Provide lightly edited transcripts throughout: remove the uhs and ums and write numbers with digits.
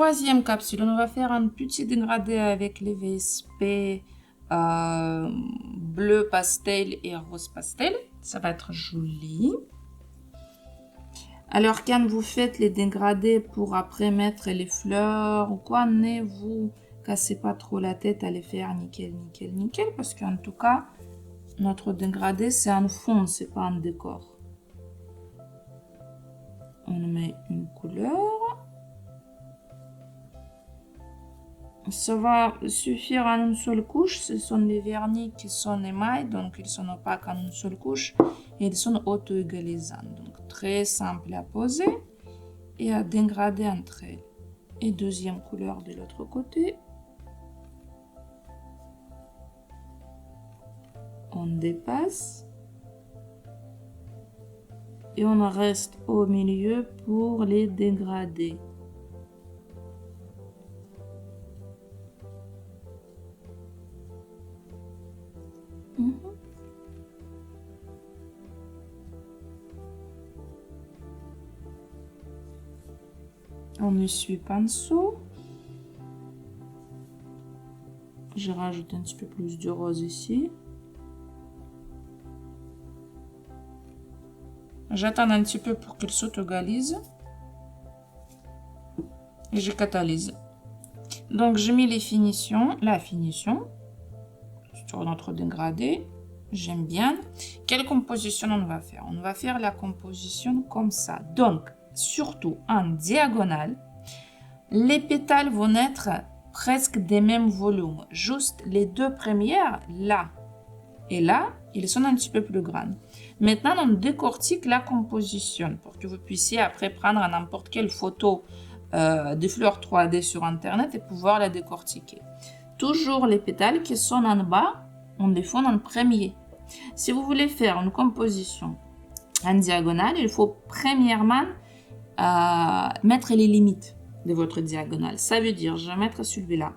troisième capsule, on va faire un petit dégradé avec les VSP bleu pastel et rose pastel. Ça va être joli. Alors, quand vous faites les dégradés pour après mettre les fleurs ou quoi, ne vous cassez pas trop la tête à les faire nickel, nickel, nickel. Parce qu'en tout cas, notre dégradé, c'est un fond, c'est pas un décor. On met une couleur. Ça va suffire à une seule couche. Ce sont des vernis qui sont émail, donc ils sont opaques en une seule couche. Et ils sont auto-égalisants, donc très simple à poser et à dégrader entre elles. Et deuxième couleur de l'autre côté. On dépasse. Et on reste au milieu pour les dégrader. On essuie pinceau. Je rajoute un petit peu plus de rose ici. J'attends un petit peu pour qu'il s'auto-égalise. Et je catalyse. Donc, j'ai mis la finition sur notre dégradé. J'aime bien. Quelle composition on va faire? On va faire la composition comme ça. Donc, surtout en diagonale, les pétales vont être presque des mêmes volumes. Juste les deux premières, là et là, ils sont un petit peu plus grandes. Maintenant, on décortique la composition pour que vous puissiez après prendre n'importe quelle photo des fleurs 3D sur Internet et pouvoir la décortiquer. Toujours les pétales qui sont en bas, on les fait en premier. Si vous voulez faire une composition en diagonale, il faut premièrement mettre les limites de votre diagonale. Ça veut dire, je vais mettre celui-là.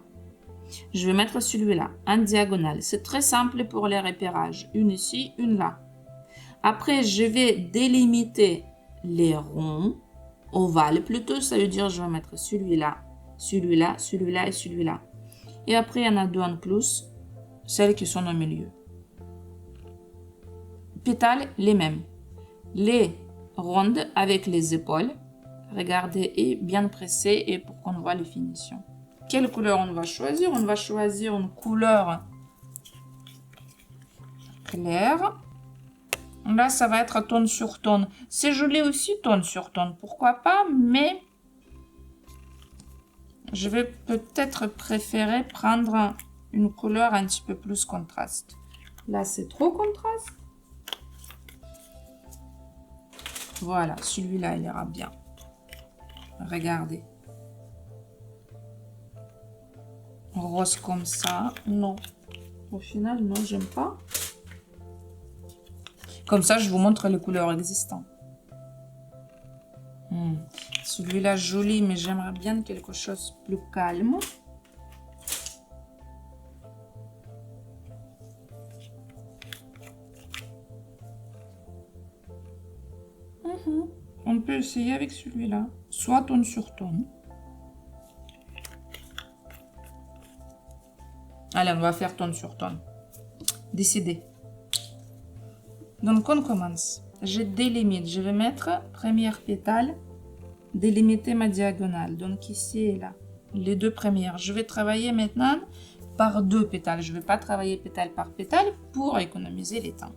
Je vais mettre celui-là en diagonale. C'est très simple pour les repérages. Une ici, une là. Après, je vais délimiter les ronds, ovales plutôt. Ça veut dire, je vais mettre celui-là, celui-là, celui-là et celui-là. Et après, il y en a deux en plus, celles qui sont au milieu. Pétales, les mêmes. Les rondes avec les épaules. Regardez, et bien pressées et pour qu'on voit les finitions. Quelle couleur on va choisir? On va choisir une couleur claire. Là, ça va être tonne sur tonne. C'est joli aussi, tonne sur tonne. Pourquoi pas, mais je vais peut-être préférer prendre une couleur un petit peu plus contraste. Là, c'est trop contraste. Voilà, celui-là, il ira bien. Regardez. Rose comme ça, non. Au final, non, j'aime pas. Comme ça, je vous montre les couleurs existantes. Celui-là, joli, mais j'aimerais bien quelque chose de plus calme. On peut essayer avec celui-là. Soit tonne sur tonne. Allez, on va faire tonne sur tonne. Décidez. Donc, on commence. Je délimite. Je vais mettre première pétale, délimiter ma diagonale. Donc, ici et là. Les deux premières. Je vais travailler maintenant par deux pétales. Je ne vais pas travailler pétale par pétale pour économiser les temps.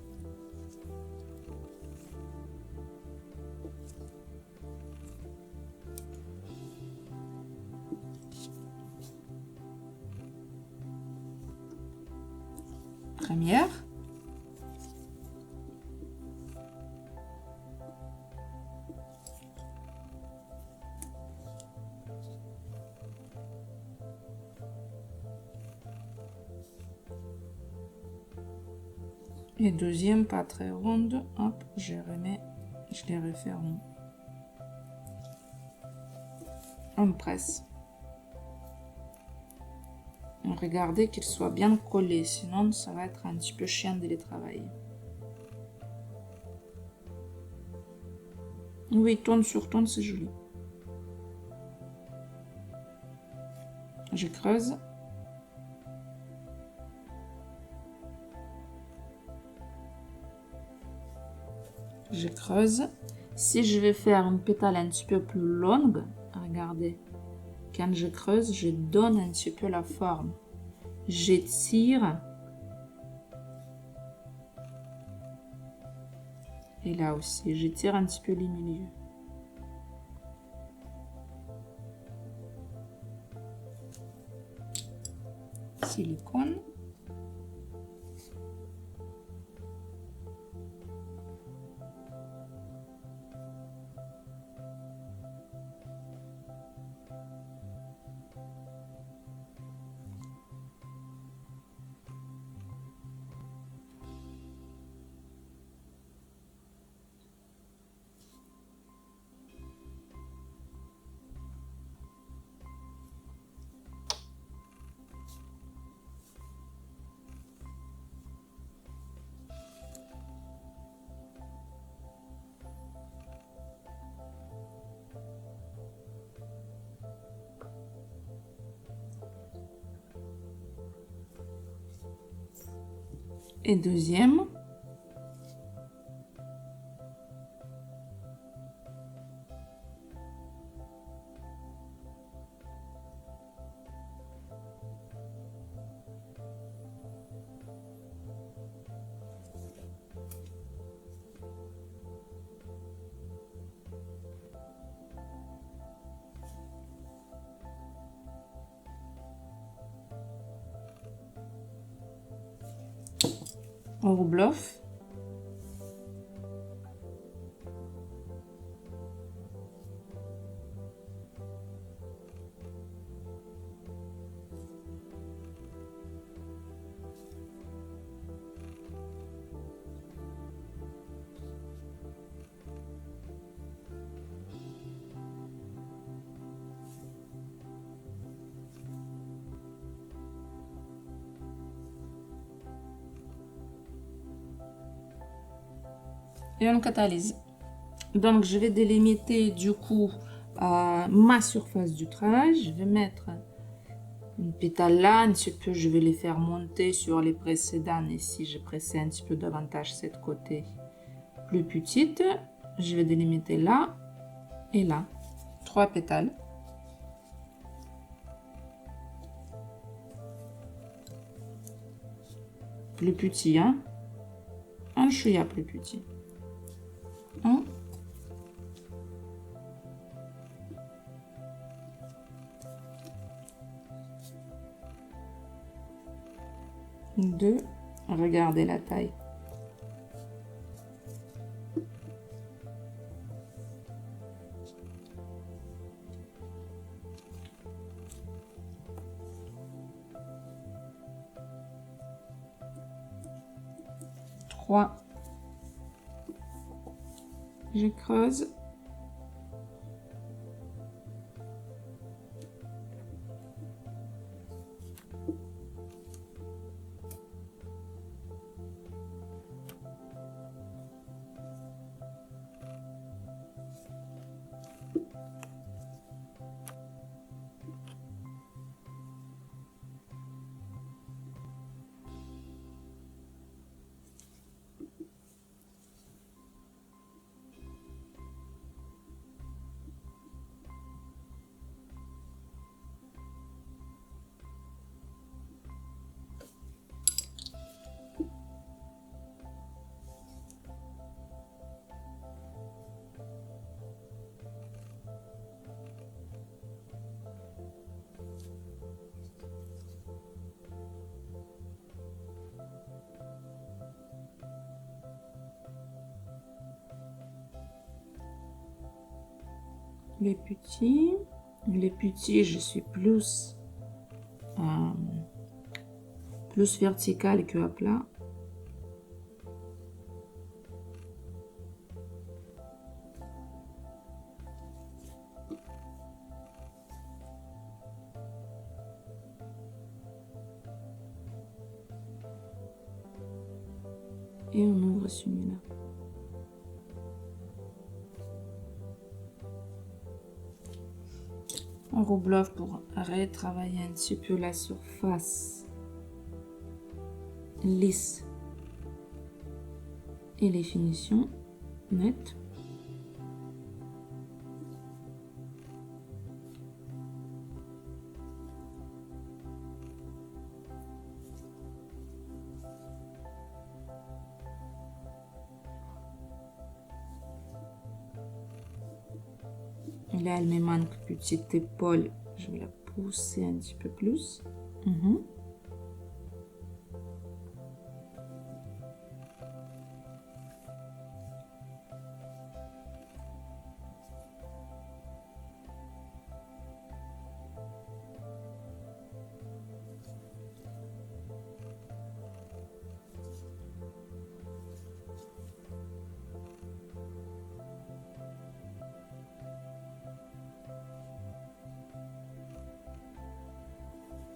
Première. Et deuxième, pas très ronde. Hop, je remets, je les referme. On presse. Regardez qu'ils soient bien collés, sinon ça va être un petit peu chiant de les travailler. Oui, tonne sur tonne, c'est joli. Je creuse. Je creuse. Si je vais faire une pétale un petit peu plus longue, regardez, quand je creuse, je donne un petit peu la forme. J'étire. Et là aussi, j'étire un petit peu les milieux. Silicone. Et deuxième. On rebluffe. Et on catalyse. Donc, je vais délimiter du coup ma surface du travail. Je vais mettre une pétale là, un petit peu, je vais les faire monter sur les précédents. Ici, je pressais un petit peu davantage cette côté plus petite. Je vais délimiter là et là. 3 pétales. Plus petit, hein? Un chouïa plus petit. 1, 2, regardez la taille. 3, je creuse. Les petits, je suis plus vertical que à plat. Et on ouvre celui-là. Roux bluff pour retravailler un petit peu la surface lisse et les finitions nettes. Là, elle me manque petite épaule. Je vais la pousser un petit peu plus.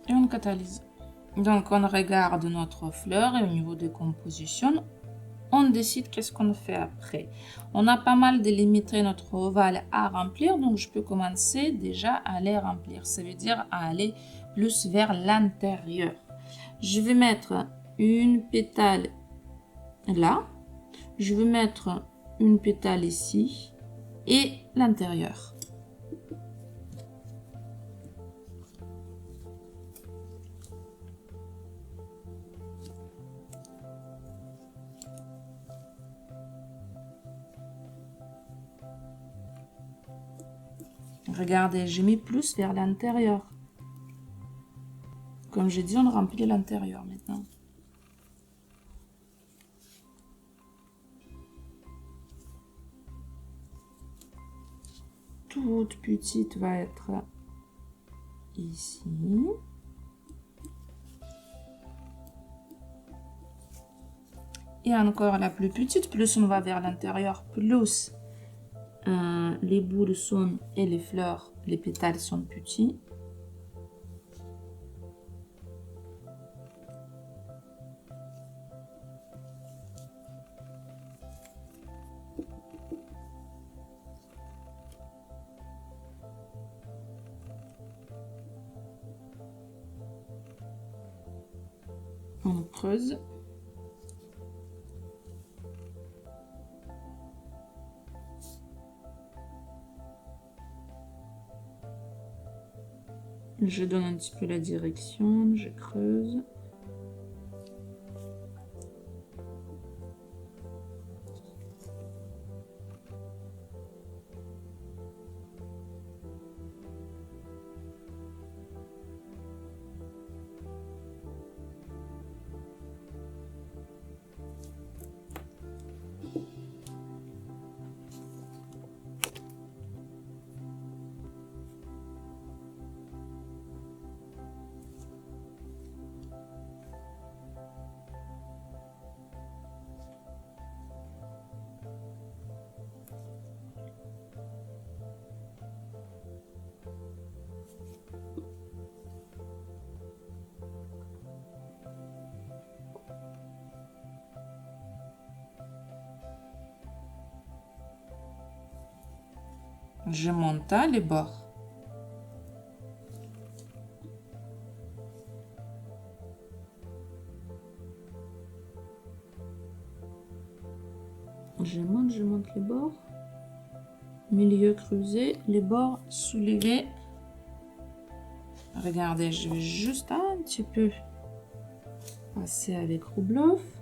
Et on catalyse. Donc, on regarde notre fleur et au niveau des compositions, on décide qu'est-ce qu'on fait après. On a pas mal délimité notre ovale à remplir, donc je peux commencer déjà à les remplir. Ça veut dire à aller plus vers l'intérieur. Je vais mettre une pétale là. Je vais mettre une pétale ici et l'intérieur. Regardez, j'ai mis plus vers l'intérieur. Comme j'ai dit, on remplit l'intérieur maintenant. Toute petite va être ici. Et encore la plus petite, plus on va vers l'intérieur, plus les boules sont et les fleurs, les pétales sont petits. On creuse. Je donne un petit peu la direction, je creuse. Je monte les bords. Je monte les bords. Milieu creusé, les bords soulevés. Regardez, je vais juste un petit peu passer avec Roux bluff.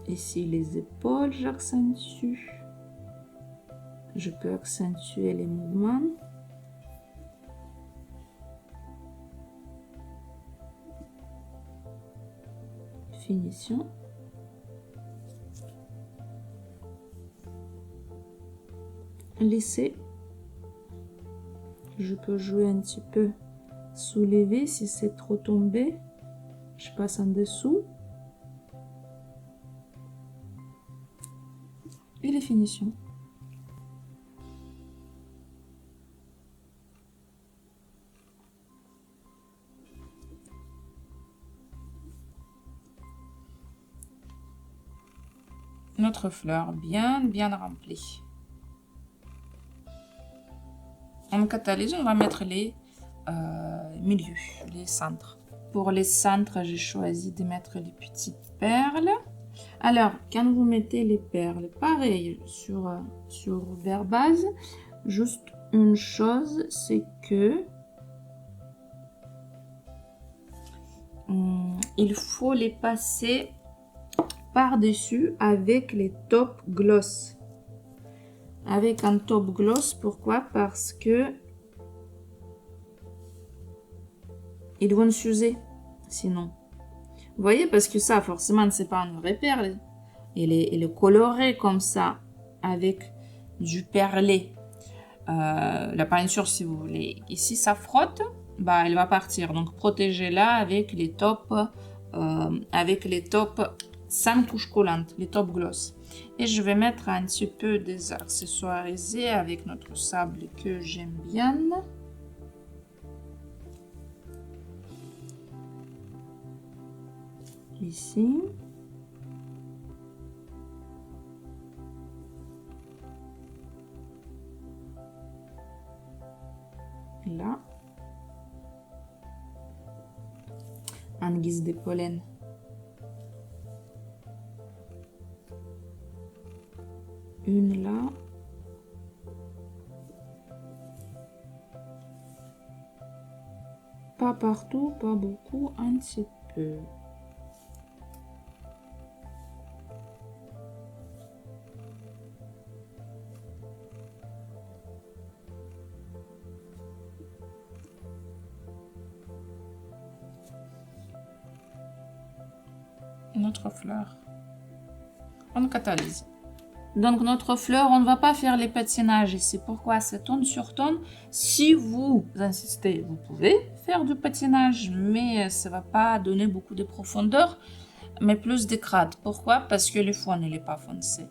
Ici, les épaules, j'accentue. Je peux accentuer les mouvements. Finition. Lisser. Je peux jouer un petit peu. Soulever si c'est trop tombé. Je passe en dessous. Et les finitions. notre fleur bien remplie. On catalyse, on va mettre les milieux, les centres. Pour les centres, j'ai choisi de mettre les petites perles. Alors, quand vous mettez les perles, pareil, sur vers base, juste une chose, c'est que il faut les passer par-dessus avec les top gloss. Avec un top gloss, pourquoi? Parce que ils vont s'user sinon. Vous voyez, parce que ça, forcément, c'est pas un vrai perle. Il est coloré comme ça, avec du perlé. La peinture, si vous voulez. Ici, ça frotte, bah, elle va partir. Donc, protégez-la avec les tops sans couche collante, les top gloss. Et je vais mettre un petit peu des accessoirisés avec notre sable que j'aime bien. Ici. Là. En guise de pollen. Une là. Pas partout, pas beaucoup, un petit peu. Notre fleur. On catalyse. Donc notre fleur, on ne va pas faire les patinages ici. Pourquoi? C'est tonne sur tonne. Si vous insistez, vous pouvez faire du patinage, mais ça ne va pas donner beaucoup de profondeur, mais plus de crade. Pourquoi? Parce que le fond n'est pas foncé.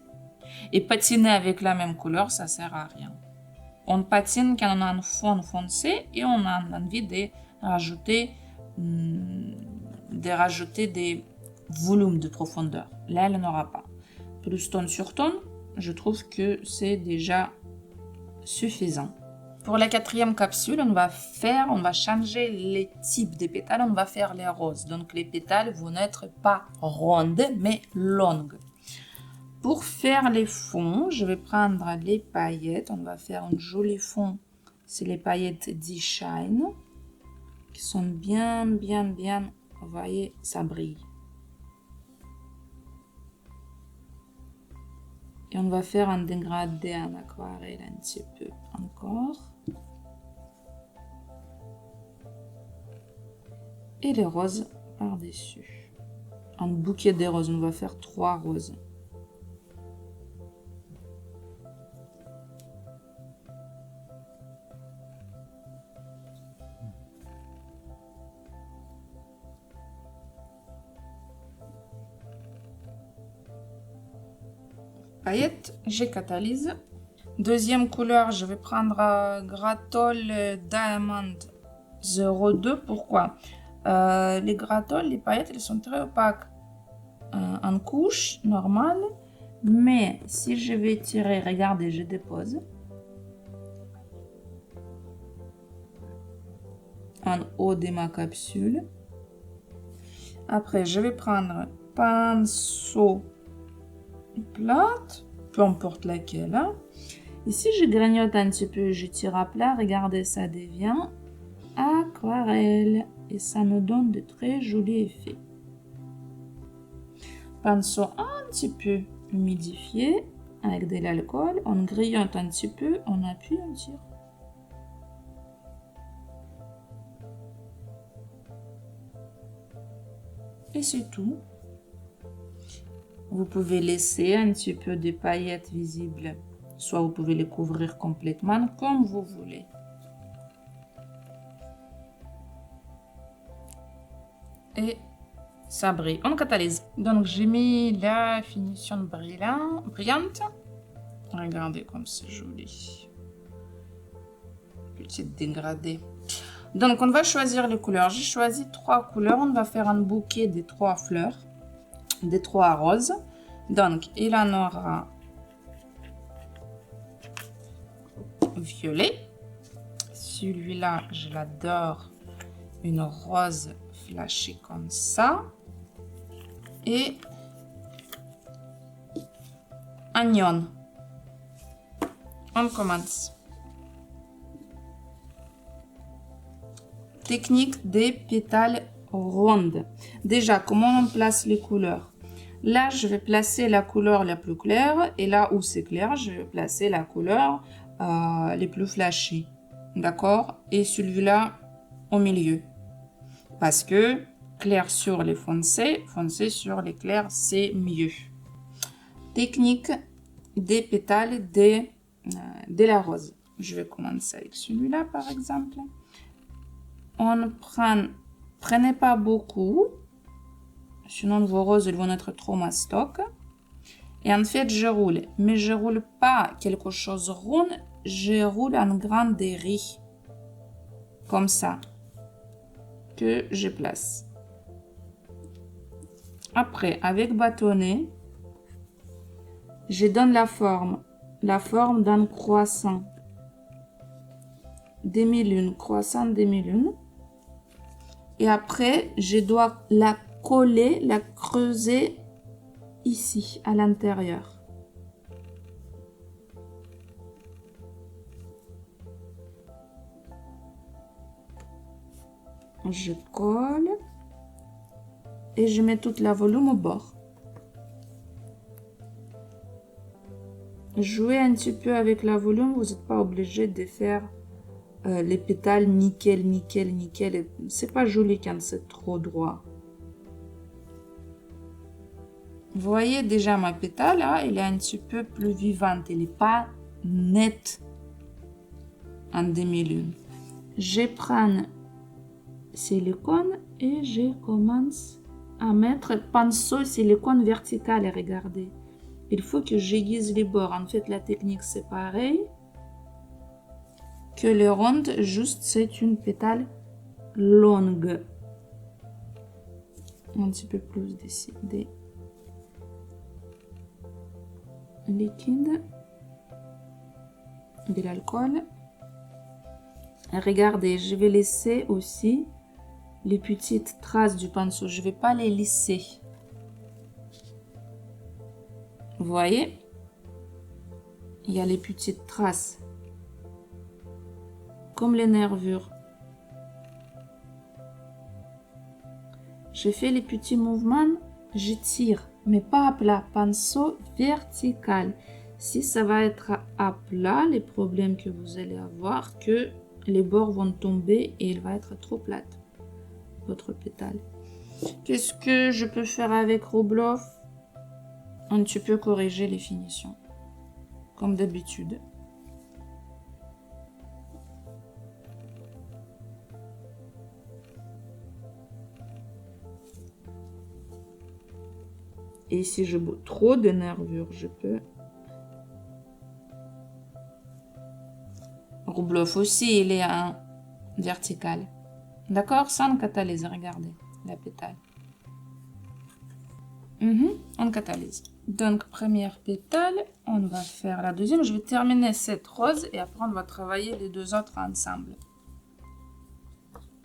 Et patiner avec la même couleur, ça ne sert à rien. On patine quand on a un fond foncé et on a envie de rajouter des volumes de profondeur. Là, elle n'aura pas. Plus tonne sur tonne, je trouve que c'est déjà suffisant. Pour la quatrième capsule, on va changer les types de pétales, on va faire les roses. Donc les pétales vont n'être pas rondes, mais longues. Pour faire les fonds, je vais prendre les paillettes. On va faire un joli fond. C'est les paillettes D-Shine qui sont bien. Vous voyez, ça brille. Et on va faire un dégradé en aquarelle un petit peu encore. Et les roses par-dessus. Un bouquet de roses, on va faire 3 roses. Paillettes, je catalyse. Deuxième couleur, je vais prendre Grattol Diamond 02. Pourquoi? Les Grattol, les paillettes, elles sont très opaques en couche normale. Mais si je vais tirer, regardez, je dépose en haut de ma capsule. Après, je vais prendre pinceau plate, peu importe laquelle. Hein. Et si je grignote un petit peu, je tire à plat, regardez, ça devient aquarelle. Et ça nous donne de très jolis effets. Pinceau un petit peu humidifié avec de l'alcool. On grignote un petit peu, on appuie, on tire. Et c'est tout. Vous pouvez laisser un petit peu de paillettes visibles, soit vous pouvez les couvrir complètement comme vous voulez. Et ça brille. On catalyse. Donc j'ai mis la finition brillante. Regardez comme c'est joli. Petite dégradée. Donc on va choisir les couleurs. J'ai choisi 3 couleurs. On va faire un bouquet des 3 fleurs. Des 3 roses. Donc, il en aura violet. Celui-là, je l'adore. Une rose flashée comme ça. Et oignon. On commence. Technique des pétales rondes. Déjà, comment on place les couleurs? Là, je vais placer la couleur la plus claire. Et là où c'est clair, je vais placer la couleur les plus flashées. D'accord? Et celui-là au milieu. Parce que clair sur les foncés, foncé sur les clairs, c'est mieux. Technique des pétales de la rose. Je vais commencer avec celui-là, par exemple. Prenez pas beaucoup, sinon vos roses vont être trop mastoc. Et en fait, je roule. Mais je roule pas quelque chose rond, je roule en grande riz. Comme ça. Que je place. Après, avec bâtonnet, je donne la forme d'un croissant demi-lune, croissant demi-lune. Et après, je dois la coller, la creuser ici, à l'intérieur. Je colle et je mets toute la volume au bord. Jouez un petit peu avec la volume, vous n'êtes pas obligé de faire les pétales nickel, nickel, nickel. C'est pas joli quand c'est trop droit. Vous voyez déjà ma pétale, là, elle est un petit peu plus vivante, elle n'est pas nette en demi-lune. Je prends silicone et je commence à mettre pinceau silicone vertical. Regardez, il faut que j'aiguise les bords. En fait, la technique c'est pareil que les rondes, juste c'est une pétale longue. Un petit peu plus d'ici, des liquides, de l'alcool. Regardez, je vais laisser aussi les petites traces du pinceau. Je ne vais pas les lisser. Vous voyez? Il y a les petites traces. Comme les nervures. Je fais les petits mouvements, je tire, mais pas à plat. Pinceau vertical. Si ça va être à plat, les problèmes que vous allez avoir, que les bords vont tomber et il va être trop plate. Votre pétale. Qu'est-ce que je peux faire avec Rubloff? Un petit peu corriger les finitions. Comme d'habitude. Et si je bois trop de nervures, je peux... Rubloff aussi, il est en vertical. D'accord? Sans catalyse, regardez la pétale. On catalyse. Donc, première pétale, on va faire la deuxième. Je vais terminer cette rose et après, on va travailler les deux autres ensemble.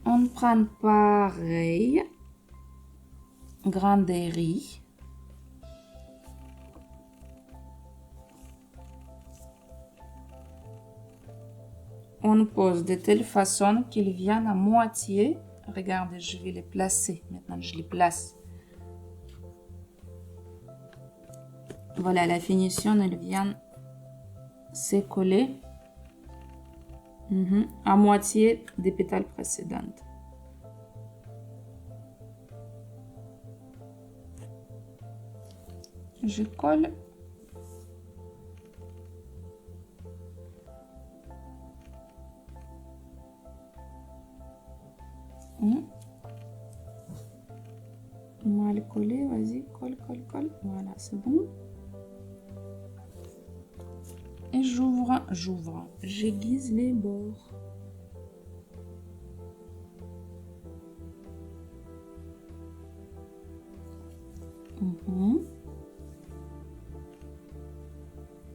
On prend pareil, grande riz. On pose de telle façon qu'ils viennent à moitié. Regardez, je vais les placer. Maintenant, je les place. Voilà, la finition, elle vient se coller à moitié des pétales précédentes. Je colle. Mal collé, vas-y, colle, colle, colle. Voilà, c'est bon. Et j'ouvre, j'aiguise les bords.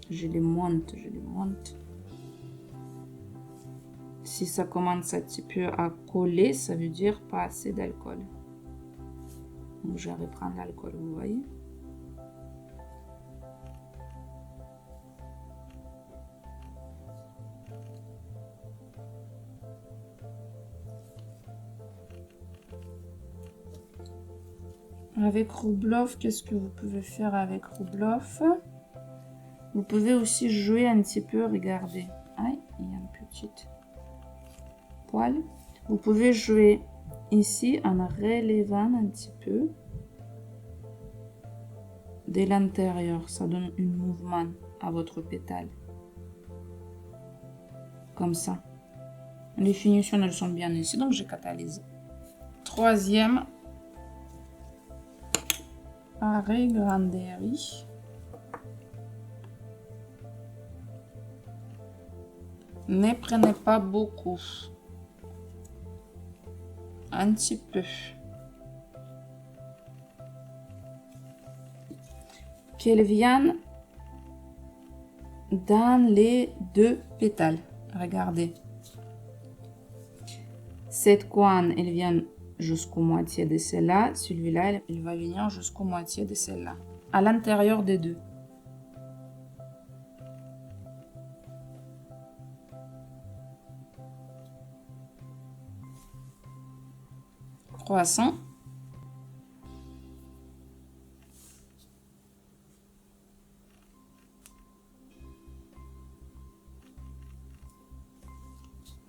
Je les monte, je les monte. Si ça commence un petit peu à coller, ça veut dire pas assez d'alcool. Donc je vais reprendre l'alcool, vous voyez. Avec Rubloff, qu'est-ce que vous pouvez faire avec Rubloff? Vous pouvez aussi jouer un petit peu, regardez. Aïe, il y a une petite poil. Vous pouvez jouer ici en relevant un petit peu de l'intérieur. Ça donne un mouvement à votre pétale. Comme ça. Les finitions, elles sont bien ici, donc je catalyse. Troisième, arrêt Granderie. Ne prenez pas beaucoup. Un petit peu. Qu'elle vienne dans les deux pétales. Regardez. Cette couenne, elle vient jusqu'au moitié de celle-là. Celui-là, il va venir jusqu'au moitié de celle-là. À l'intérieur des deux. Croissant.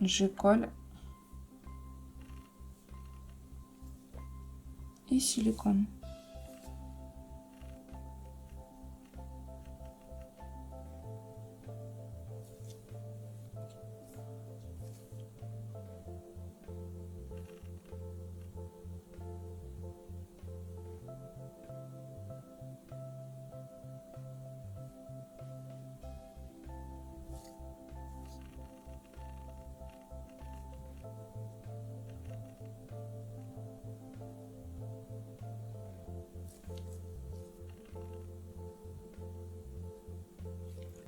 Je colle. Et silicone.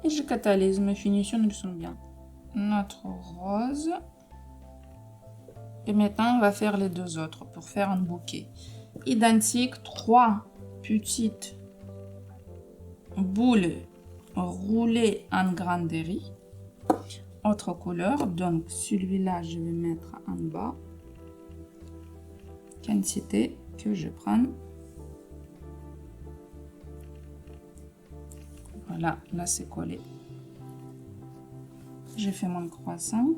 Et je catalyse, mes finitions elles sont bien. Notre rose. Et maintenant, on va faire les deux autres pour faire un bouquet. Identique, 3 petites boules roulées en granderie. Autre couleur, donc celui-là, je vais mettre en bas. Quantité que je prends. Voilà, là c'est collé. J'ai fait mon croissant.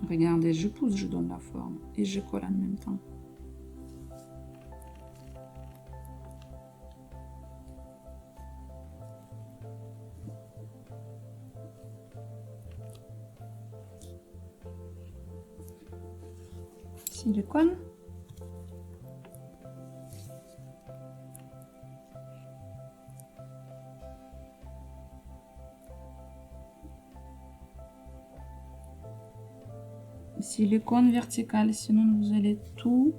Regardez, je pousse, je donne la forme et je colle en même temps. Silicone. Silicone vertical, sinon vous allez tout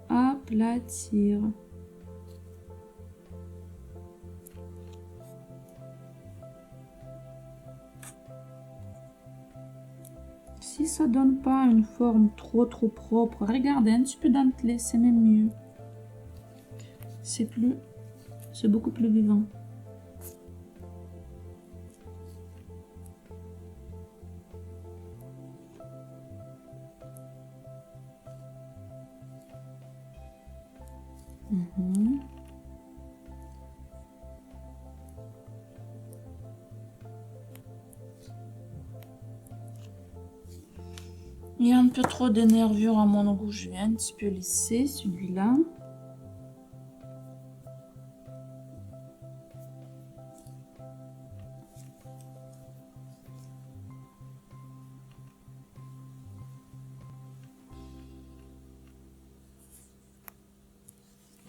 aplatir. Si ça donne pas une forme trop propre, regardez un petit peu dentelé, c'est même mieux. C'est beaucoup plus vivant. Il y a un peu trop de nervures à mon goût, je vais un petit peu lisser celui-là.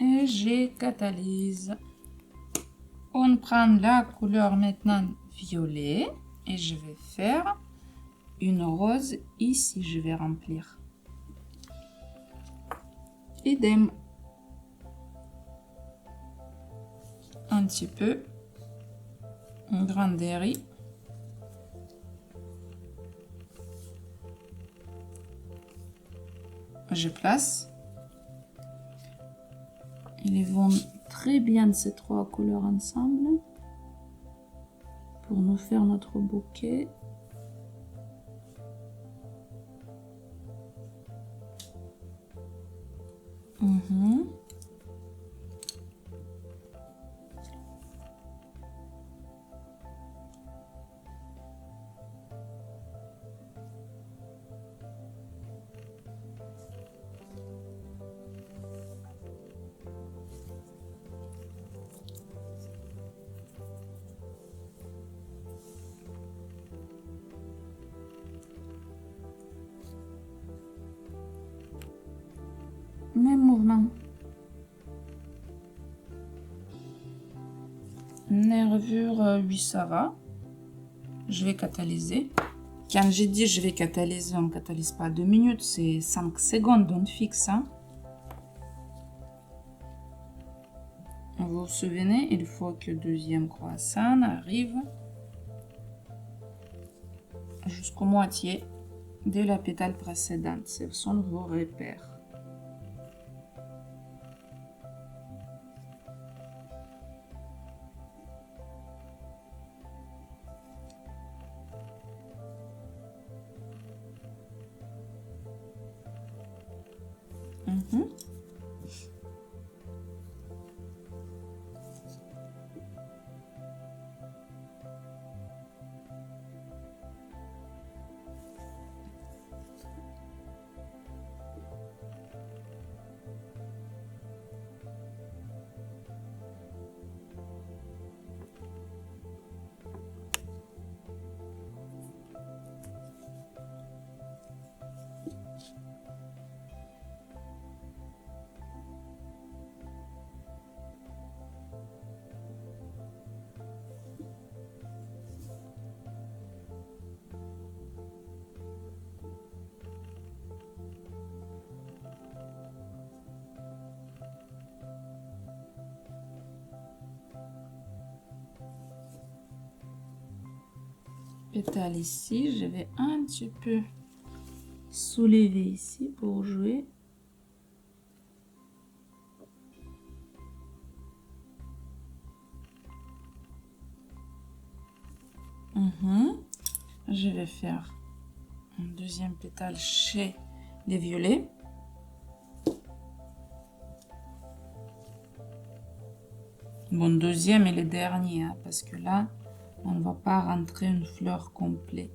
Et je catalyse. On prend la couleur maintenant violet et je vais faire une rose ici, je vais remplir. Idem. Un petit peu un grain de riz. Je place. Ils vont très bien ces trois couleurs ensemble pour nous faire notre bouquet. Même mouvement. Nervure, oui, ça va. Je vais catalyser. Quand j'ai dit je vais catalyser, on ne catalyse pas 2 minutes, c'est 5 secondes, on fixe. Hein. Vous vous souvenez, il faut que le deuxième croissant arrive jusqu'au moitié de la pétale précédente. Ce sont vos repères. Pétale ici, je vais un petit peu soulever ici pour jouer. Je vais faire un deuxième pétale chez les violets. Bon, deuxième et le dernier, hein, parce que là, on ne va pas rentrer une fleur complète.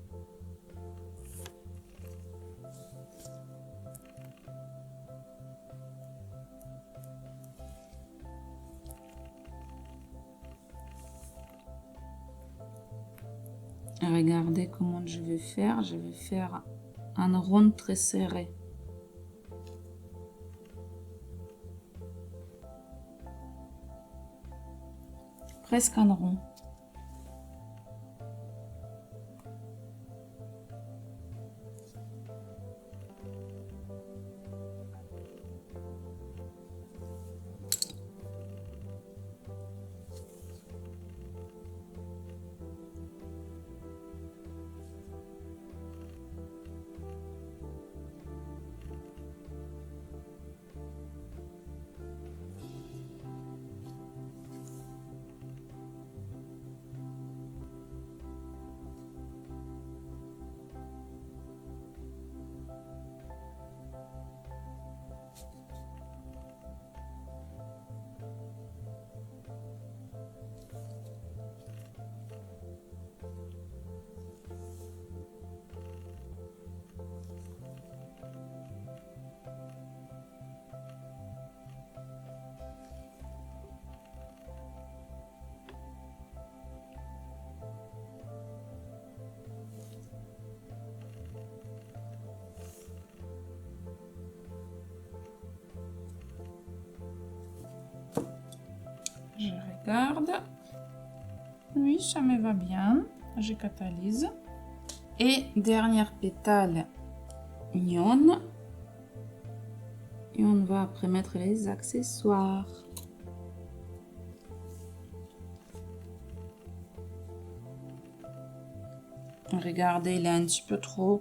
Regardez comment je vais faire. Je vais faire un rond très serré. Presque un rond. Je regarde. Oui, ça me va bien. Je catalyse. Et dernière pétale mignonne. Et on va après mettre les accessoires. Regardez, il est un petit peu trop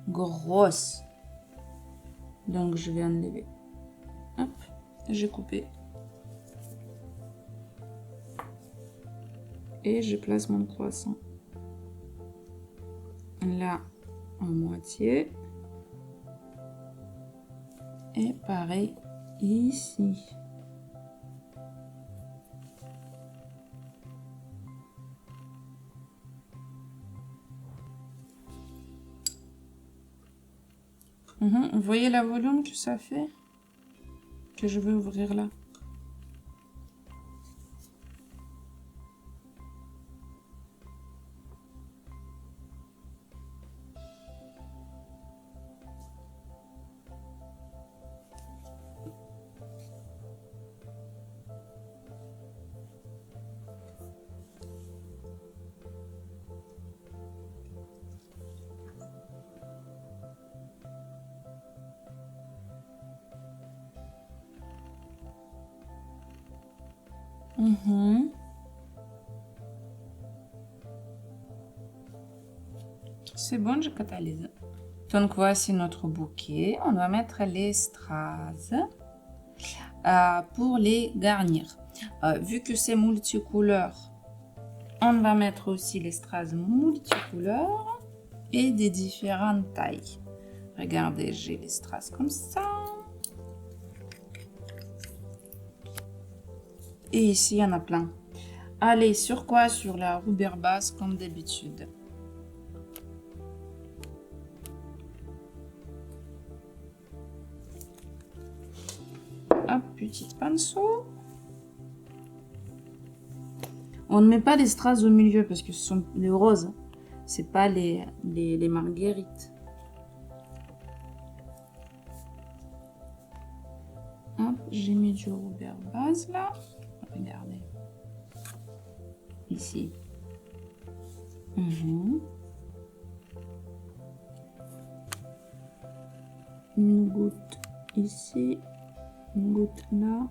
grosse. Donc, je vais enlever. Hop, j'ai coupé. Et je place mon croissant là en moitié. Et pareil ici. Vous voyez la volume que ça fait? Que je vais ouvrir là. C'est bon, je catalyse. Donc voici notre bouquet. On va mettre les strass pour les garnir. Vu que c'est multicouleur, on va mettre aussi les strass multicouleurs et des différentes tailles. Regardez, j'ai les strass comme ça. Et ici, il y en a plein. Allez, sur quoi? Sur la rubber base comme d'habitude. Hop, petit pinceau. On ne met pas les strass au milieu parce que ce sont les roses. C'est pas les marguerites. Hop, j'ai mis du rubber base là. Regardez. Ici. Une goutte ici. Une goutte là.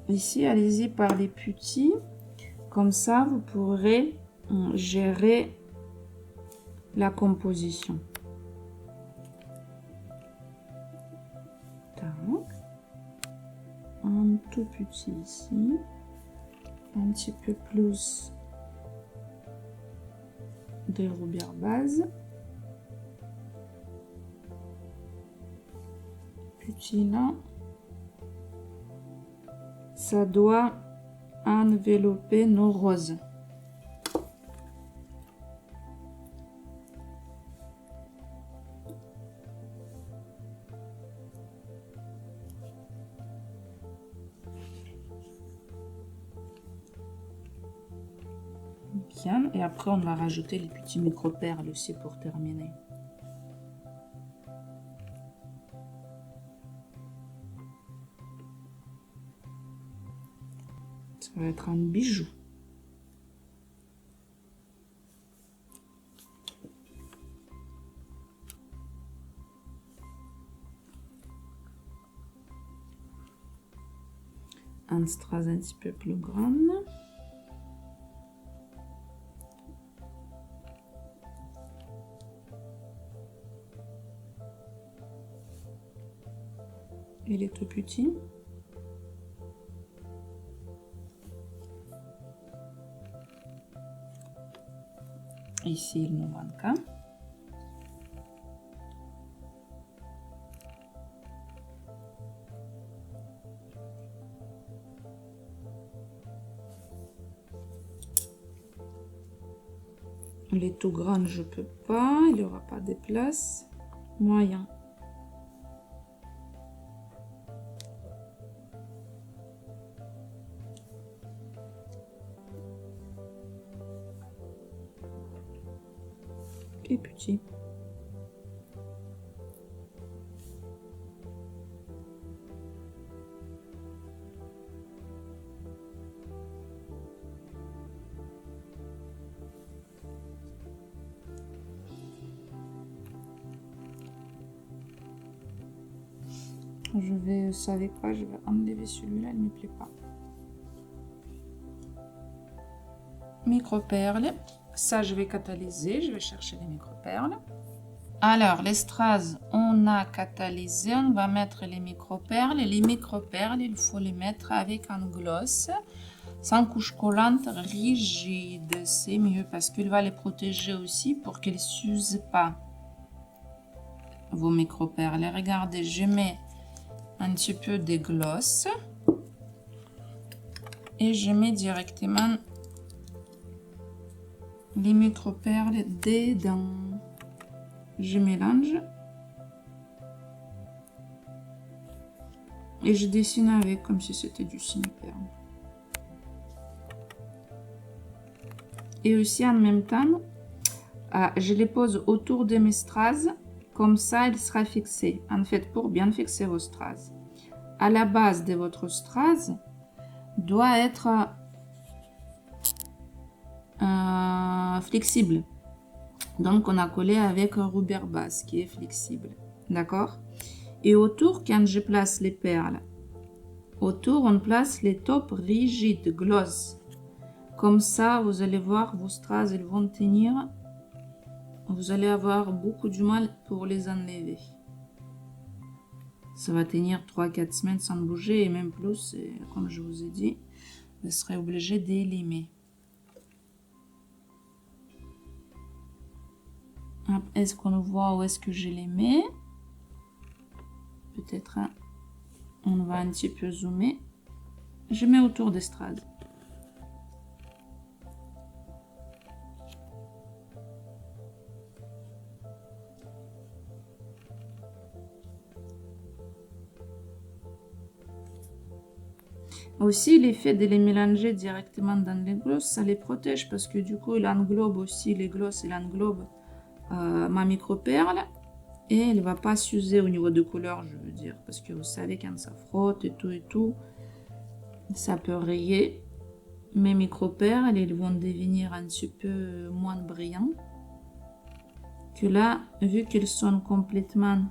Ici, allez-y par les petits. Comme ça, vous pourrez gérer la composition. Donc, un tout petit ici. Un petit peu plus de rubber base. Petit là. Ça doit envelopper nos roses. Bien, et après on va rajouter les petits micro-perles aussi pour terminer. Ça va être un bijou. Un strass un petit peu plus grand. Il est tout petit. Ici, il nous manque un. Il est tout grand, je peux pas. Il n'y aura pas de place. Moyen. Et petit. Je vais, vous savez quoi, je vais enlever celui-là, il ne me plaît pas. micro-perles. Ça, je vais catalyser. Je vais chercher les micro-perles. Alors, les strass, on a catalysé. On va mettre les micro-perles. Les micro-perles, il faut les mettre avec un gloss sans couche collante rigide. C'est mieux parce qu'il va les protéger aussi pour qu'ils ne s'usent pas. Vos micro-perles. Regardez, je mets un petit peu de gloss et je mets directement les micro-perles dedans. Je mélange et je dessine avec comme si c'était du ciné-perle. Et aussi en même temps, je les pose autour de mes strass, comme ça il sera fixé. En fait, pour bien fixer vos strass, à la base de votre strass doit être flexible. Donc on a collé avec un rubber base qui est flexible, d'accord? Et autour, quand je place les perles, autour on place les tops rigides, gloss. Comme ça, vous allez voir, vos strass, ils vont tenir. Vous allez avoir beaucoup de mal pour les enlever. Ça va tenir 3-4 semaines sans bouger et même plus. Et comme je vous ai dit, vous serez obligé d'élimer. Est-ce qu'on voit où est-ce que je les mets? Peut-être on va un petit peu zoomer. Je mets autour des strass. Aussi, l'effet de les mélanger directement dans les glosses, ça les protège parce que du coup, il englobe aussi les glosses, il englobe ma micro-perle et elle ne va pas s'user au niveau de couleur, je veux dire, parce que vous savez, quand ça frotte et tout, ça peut rayer. Mes micro-perles, ils vont devenir un petit peu moins brillants que là, vu qu'ils sont complètement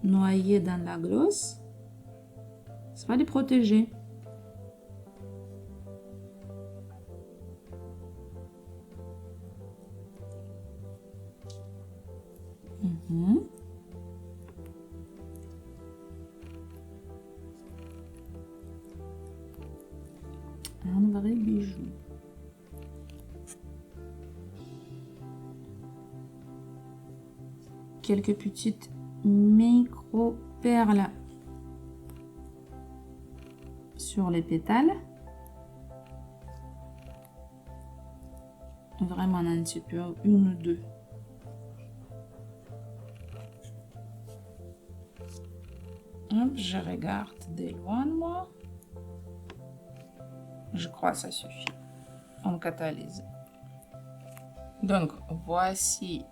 noyés dans la gloss, ça va les protéger. Un vrai bijou. Quelques petites micro-perles sur les pétales. Vraiment un petit peu, une ou deux. Hop, je regarde de loin, moi. Je crois que ça suffit. On catalyse. Donc, voici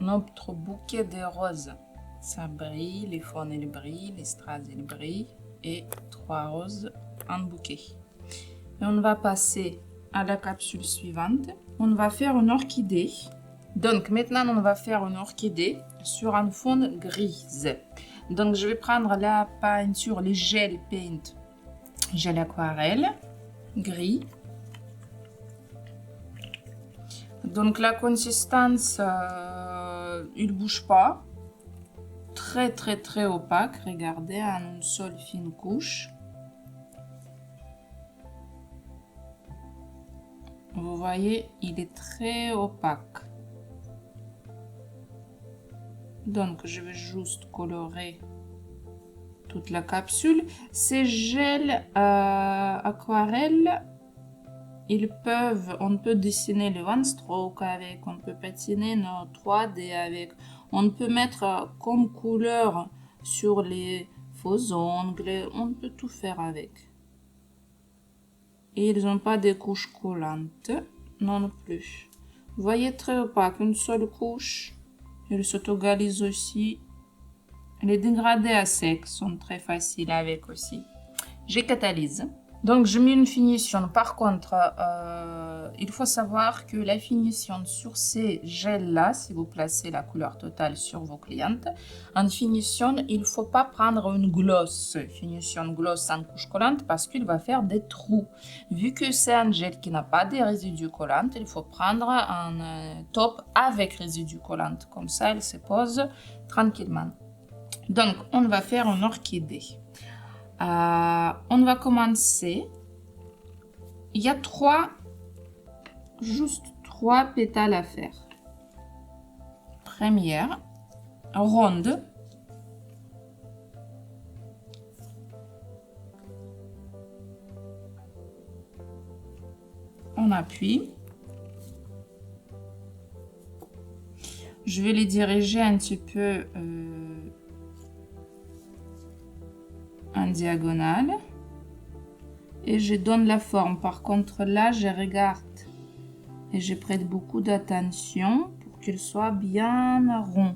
notre bouquet de roses. Ça brille, les faunes, ils brillent, les strass, ils brillent. Et 3 roses en bouquet. Et on va passer à la capsule suivante. On va faire une orchidée. Donc, maintenant, on va faire une orchidée sur un fond grise. Donc, je vais prendre la peinture, les gel paint, gel aquarelle, gris. Donc, la consistance, il ne bouge pas. Très opaque. Regardez, en une seule fine couche. Vous voyez, il est très opaque. Donc, je vais juste colorer toute la capsule. Ces gels aquarelle, on peut dessiner le one stroke avec, on peut patiner nos 3D avec, on peut mettre comme couleur sur les faux ongles, on peut tout faire avec. Et ils n'ont pas de couches collantes, non plus. Vous voyez, très opaque, une seule couche. Ils s'auto-galisent aussi. Les dégradés à sec sont très faciles avec aussi. Je catalyse. Donc, je mets une finition. Par contre, il faut savoir que la finition sur ces gels-là, si vous placez la couleur totale sur vos clientes, en finition, il ne faut pas prendre une gloss, finition gloss sans couche collante, parce qu'il va faire des trous. Vu que c'est un gel qui n'a pas de résidus collants, il faut prendre un top avec résidus collants. Comme ça, elle se pose tranquillement. Donc, on va faire une orchidée. On va commencer. Il y a juste trois pétales à faire. Première, ronde. On appuie. Je vais les diriger un petit peu en diagonale et je donne la forme. Par contre, là, je regarde et je prête beaucoup d'attention pour qu'il soit bien rond.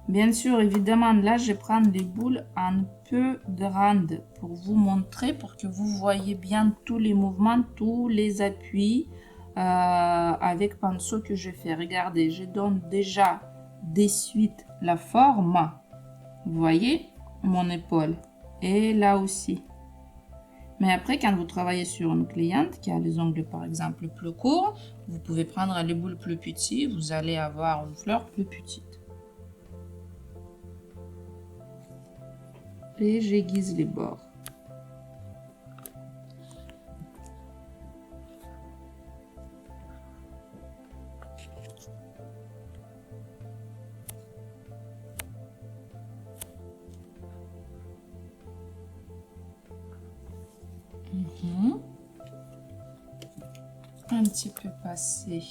Bien sûr, évidemment, là, je prends les boules un peu grandes pour vous montrer, pour que vous voyez bien tous les mouvements, tous les appuis avec pinceau que je fais. Regardez, je donne déjà de suite la forme. Vous voyez mon épaule. Et là aussi. Mais après, quand vous travaillez sur une cliente qui a les ongles, par exemple, plus courts, vous pouvez prendre les boules plus petites. Vous allez avoir une fleur plus petite. Et j'aiguise les bords. Un petit peu passé.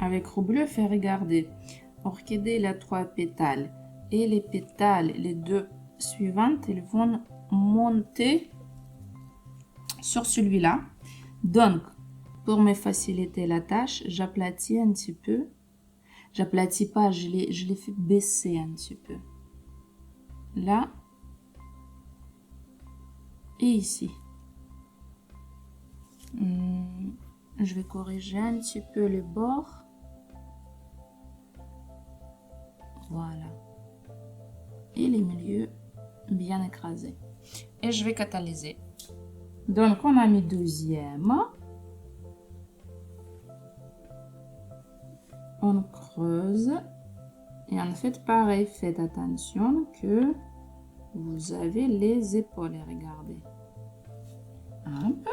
Avec roux bleu, fait regarder. Orchidée, il a 3 pétales. Et les pétales, les deux suivantes, ils vont monter sur celui-là. Donc, pour me faciliter la tâche, j'aplatis un petit peu. J'aplatis pas, je les fais baisser un petit peu. Là. Et ici. Je vais corriger un petit peu les bords. Voilà. Et les milieux bien écrasés. Et je vais catalyser. Donc, on a mis deuxième. On creuse. Et en fait, pareil, faites attention que vous avez les épaules. Regardez. Hop.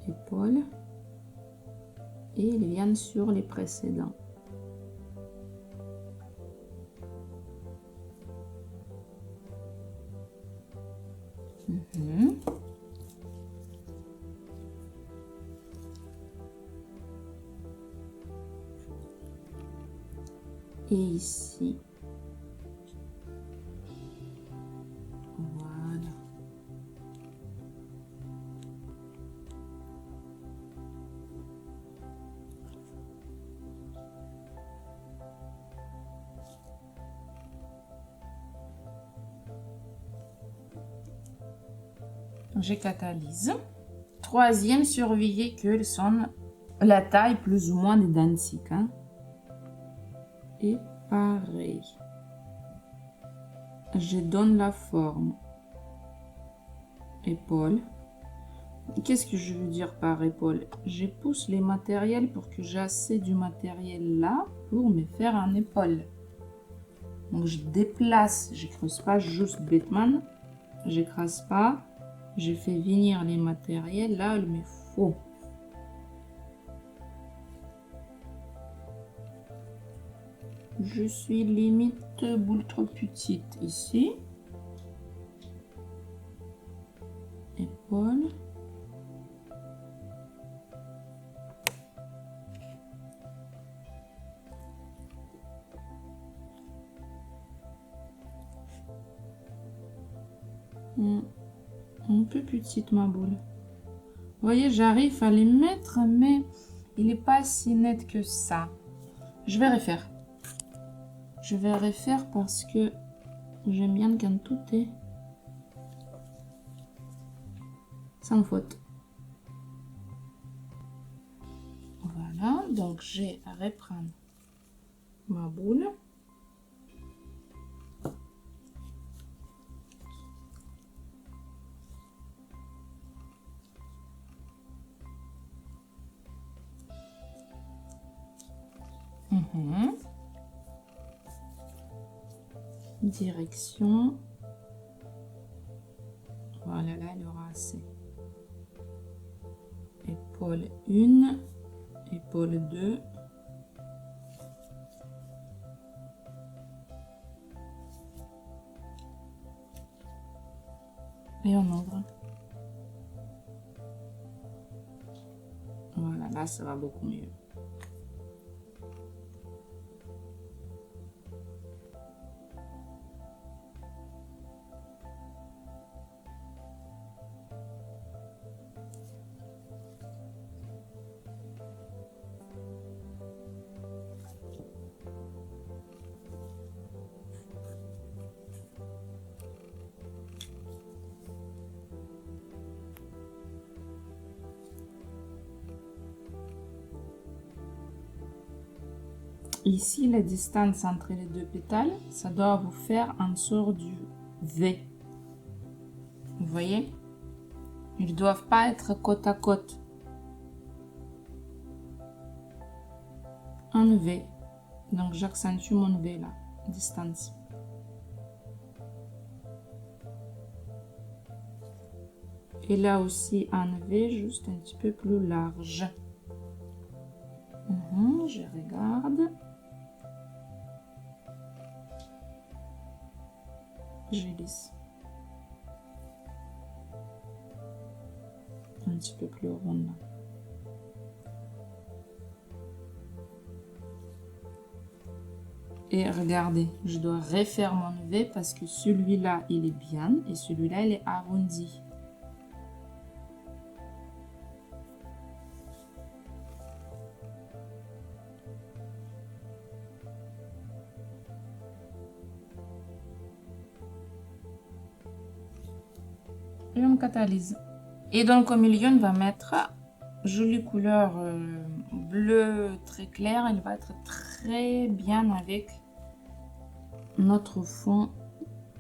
Épaules. Et ils viennent sur les précédents. Et ici. Voilà. Je catalyse. Troisième, surveillez qu'elles sont la taille plus ou moins identique. Hein? Et pareil. Je donne la forme. Épaule. Qu'est-ce que je veux dire par épaule? Je pousse les matériels pour que j'ai assez du matériel là pour me faire un épaule. Donc je déplace, je creuse pas juste bêtement. Je creuse pas. Je fais venir les matériels là où il me faut. Je suis limite boule trop petite ici. Épaule. Un peu petite ma boule. Vous voyez, j'arrive à les mettre, mais il n'est pas si net que ça. Je vais refaire. Je vais refaire parce que j'aime bien quand tout est sans faute. Voilà, donc j'ai à reprendre ma boule. Direction. Voilà, là, il y aura assez. Épaule 1, épaule 2. Et on ouvre. Voilà, là, ça va beaucoup mieux. Ici, la distance entre les deux pétales, ça doit vous faire un sort du V. Vous voyez? Ils ne doivent pas être côte à côte. Un V. Donc, j'accentue mon V là, distance. Et là aussi, un V juste un petit peu plus large. Je regarde. Je lisse. Un petit peu plus rond là. Et regardez, je dois refaire mon V parce que celui-là, il est bien et celui-là, il est arrondi. Et on catalyse. Et donc au milieu, on va mettre jolie couleur bleu très clair. Il va être très bien avec notre fond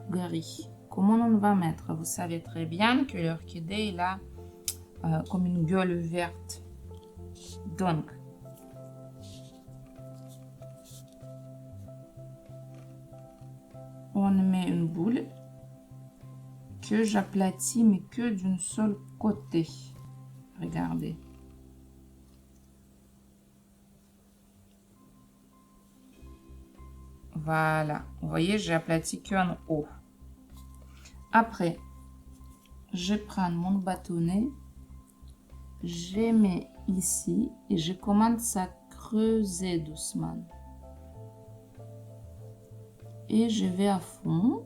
gris. Comment on va mettre? Vous savez très bien que l'orchidée il a comme une gueule verte. Donc, on met une boule que j'aplatis, mais que d'une seule côté. Regardez. Voilà. Vous voyez, j'ai aplati qu'en haut. Après, je prends mon bâtonnet, je mets ici et je commence à creuser doucement. Et je vais à fond.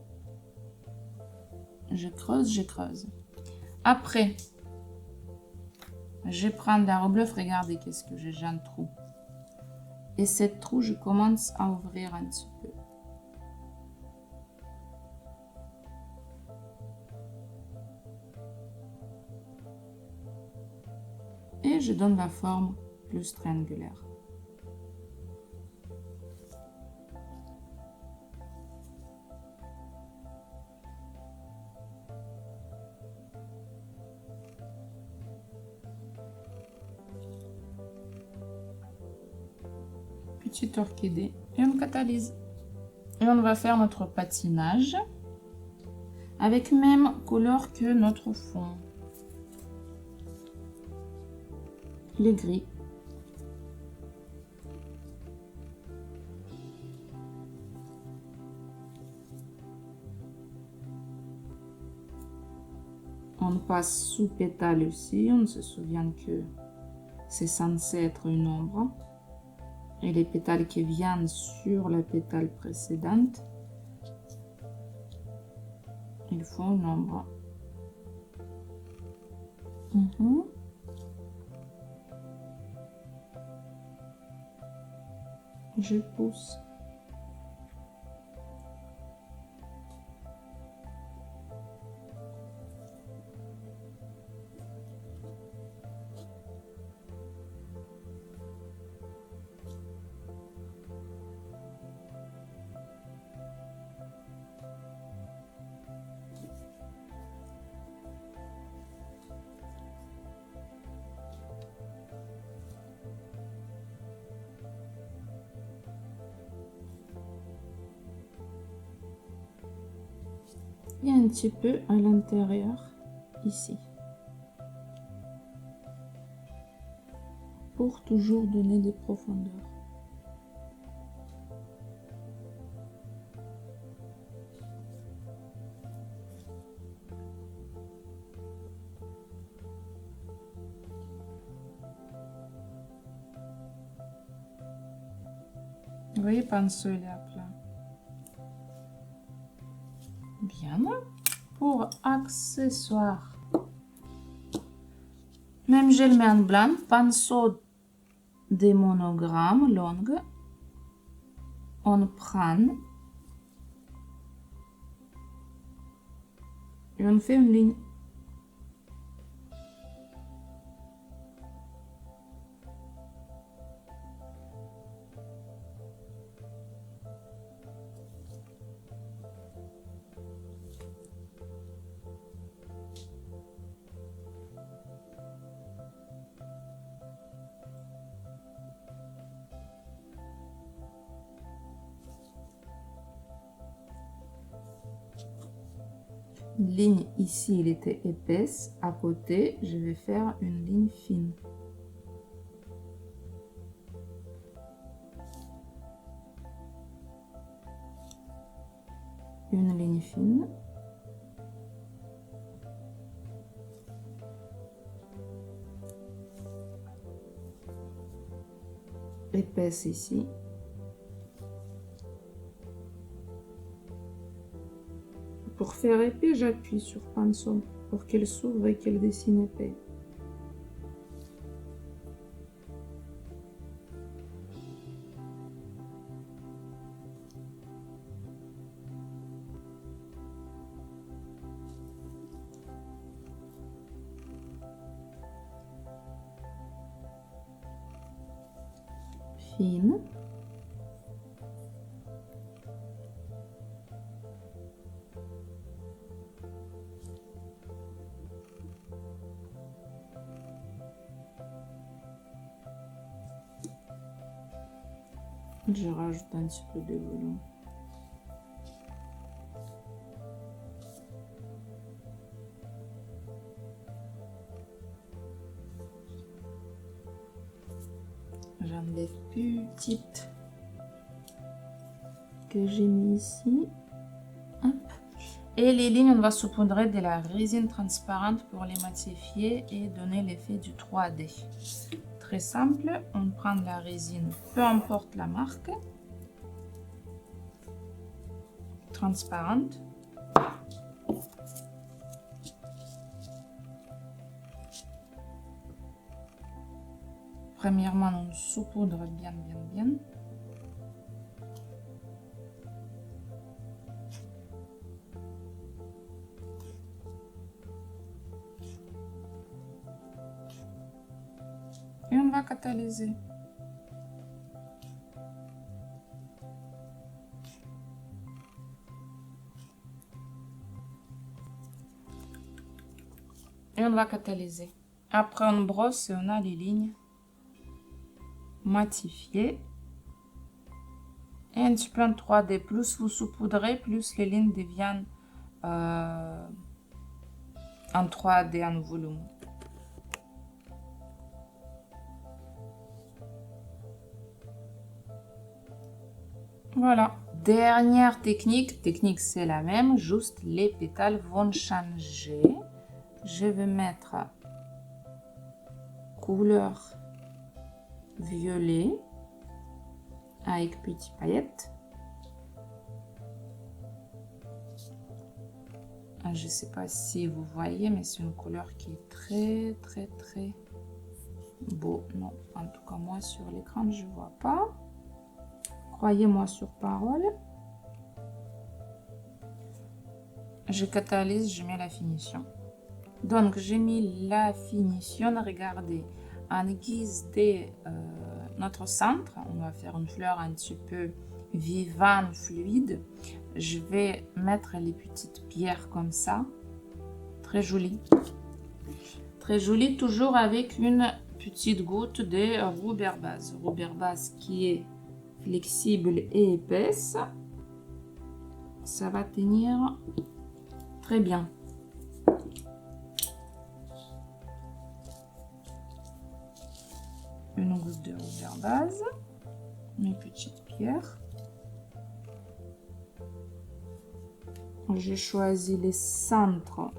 Je creuse, je creuse. Après, je prends la rebleuf. Regardez qu'est-ce que j'ai un trou. Et cette trou, je commence à ouvrir un petit peu. Et je donne la forme plus triangulaire. Petite orchidée et on catalyse. Et on va faire notre patinage avec même couleur que notre fond. Le gris. passe sous pétale aussi. On se souvient que c'est censé être une ombre. Et les pétales qui viennent sur la pétale précédente, il faut une ombre. Je pousse. Et un petit peu à l'intérieur, ici. Pour toujours donner des profondeurs. Vous voyez, pinceau, il est à plat. Bien. Pour accessoires, même je le mets en blanc, pinceau des monogrammes longs. On prend et on fait une ligne. Ligne ici, il était épaisse. À côté, je vais faire une ligne fine. Une ligne fine. Épaisse ici. Pour faire épais, j'appuie sur pinceau pour qu'elle s'ouvre et qu'elle dessine épais. Fine. Je rajoute un petit peu de volume. J'enlève petite que j'ai mis ici. Hop. Et les lignes, on va saupoudrer de la résine transparente pour les matifier et donner l'effet du 3D. Très simple, on prend la résine, peu importe la marque, transparente. Premièrement, on saupoudre bien. Et on va catalyser. Et on va catalyser. Après, on brosse et on a les lignes matifiées. Et un petit peu en 3D. Plus vous saupoudrez, plus les lignes deviennent en 3D en volume. Voilà. Dernière technique c'est la même, juste les pétales vont changer. je vais mettre couleur violet avec petites paillettes. Je ne sais pas si vous voyez, mais c'est une couleur qui est très beau. Non, en tout cas moi sur l'écran je vois pas. Croyez-moi sur parole. Je catalyse, je mets la finition. Donc j'ai mis la finition. Regardez, en guise de notre centre, on va faire une fleur un petit peu vivante, fluide. Je vais mettre les petites pierres comme ça, très joli, toujours avec une petite goutte de Robert base qui est flexible et épaisse. Ça va tenir très bien. Une goutte de Robert base, mes petites pierres. J'ai choisi les centres.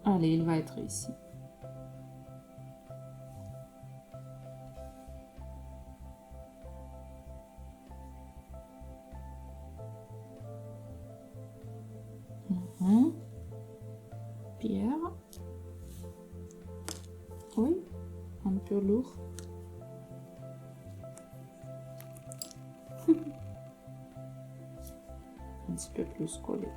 Allez, il va être ici. Pierre. Oui, un peu lourd. Un petit peu plus collé.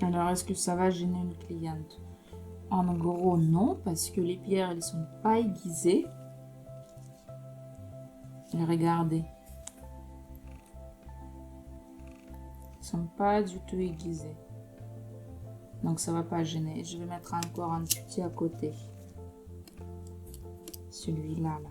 Alors, est-ce que ça va gêner une cliente? En gros, non, parce que les pierres, elles ne sont pas aiguisées. Et regardez. Elles ne sont pas du tout aiguisées. Donc, ça ne va pas gêner. Je vais mettre encore un petit à côté. Celui-là, là.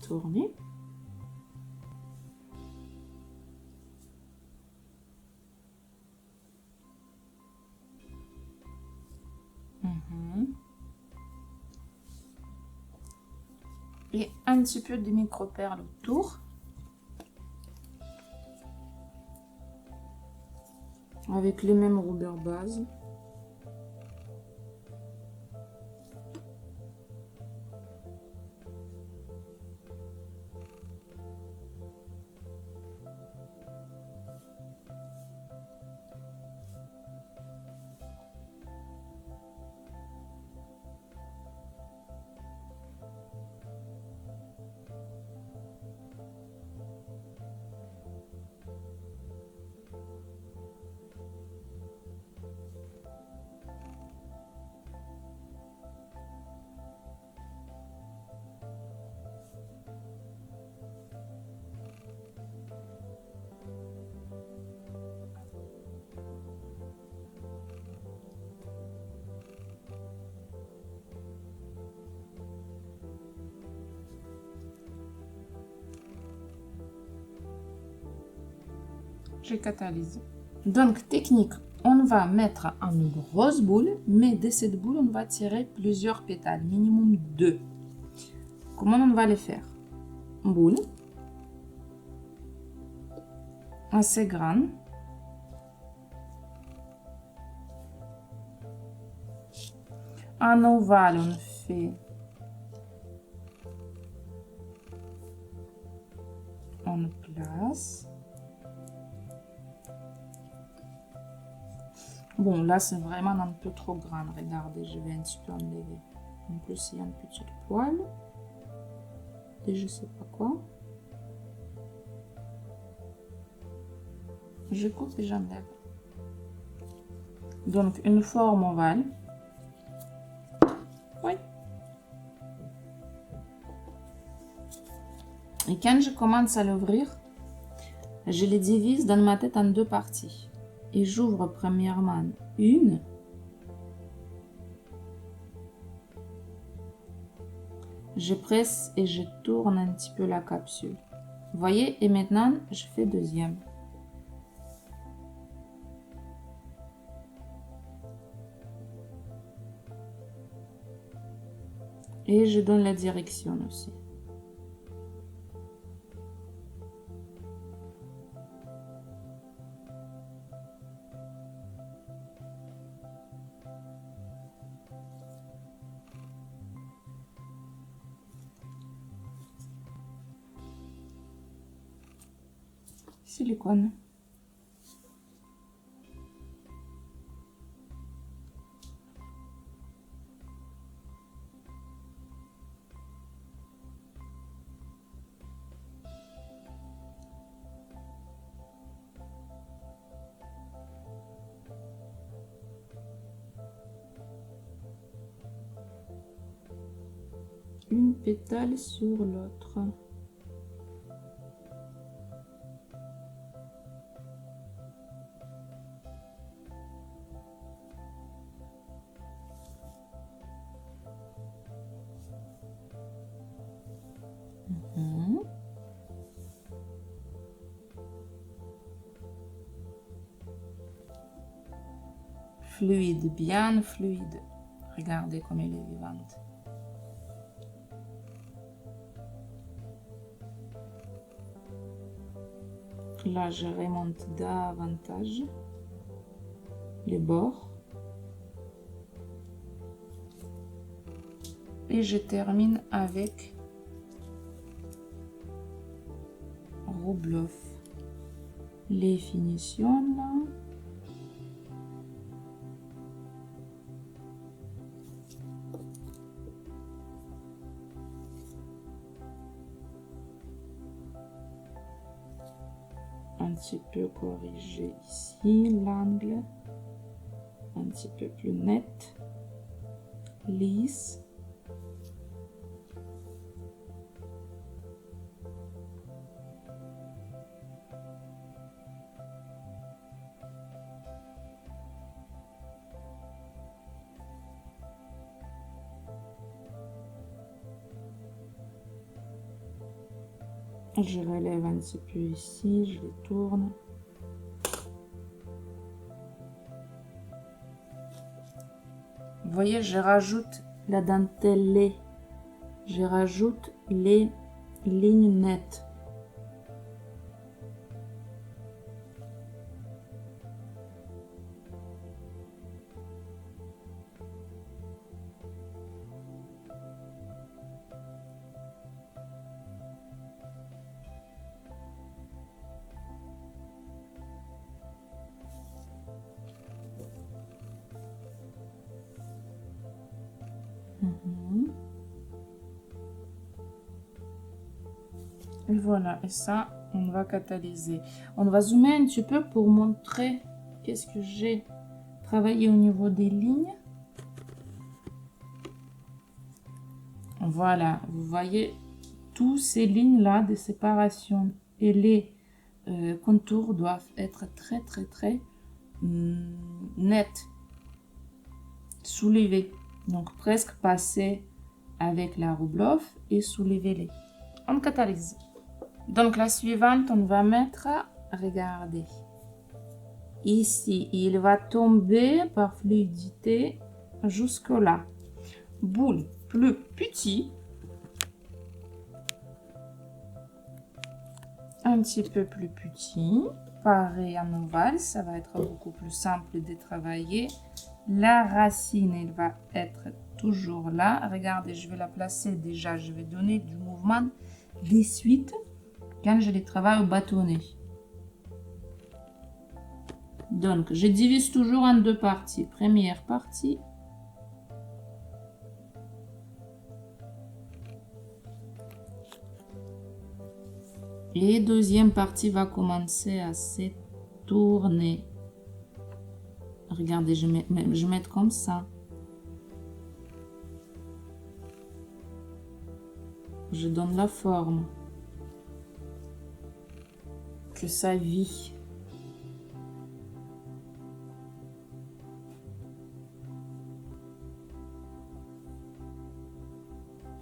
Tourner. Et un petit peu de micro-perles autour. Avec les mêmes Robert base. Je catalyse. Donc, technique, on va mettre une grosse boule, mais de cette boule, on va tirer plusieurs pétales, minimum 2. Comment on va les faire? Boule, assez grande. En ovale, on fait on place. Bon, là, c'est vraiment un peu trop grand. Regardez, je vais un petit peu enlever. En plus, il y a une petite poêle. Et je sais pas quoi. Je coupe et j'enlève. Donc, une forme ovale. Oui. Et quand je commence à l'ouvrir, je les divise dans ma tête en deux parties. Et j'ouvre premièrement une. Je presse et je tourne un petit peu la capsule. Vous voyez? Et maintenant, je fais deuxième. Et je donne la direction aussi. Silicone. Une pétale sur l'autre. Fluide, bien fluide. Regardez comme elle est vivante. Là, je remonte davantage les bords. Et je termine avec Rubloff. Les finitions là. Un petit peu corriger ici l'angle, un petit peu plus net, lisse. Je relève un petit peu ici, je les tourne. Vous voyez, je rajoute la dentelle, je rajoute les lignes nettes. Et voilà, et ça, on va catalyser. On va zoomer un petit peu pour montrer qu'est-ce que j'ai travaillé au niveau des lignes. Voilà, vous voyez toutes ces lignes-là de séparation et les contours doivent être très nets, soulevés. Donc presque passer avec la Rubloff et soulever-les. On catalyse. Donc la suivante, on va mettre, regardez, ici, il va tomber par fluidité jusque là. Boule plus petit, un petit peu plus petit, pareil en ovale, ça va être beaucoup plus simple de travailler. La racine, elle va être toujours là. Regardez, je vais la placer déjà, je vais donner du mouvement de suite quand je les travaille au bâtonnet. Donc, je divise toujours en deux parties. Première partie. Et deuxième partie va commencer à se tourner. Regardez, je mets comme ça. Je donne la forme. Que ça vit.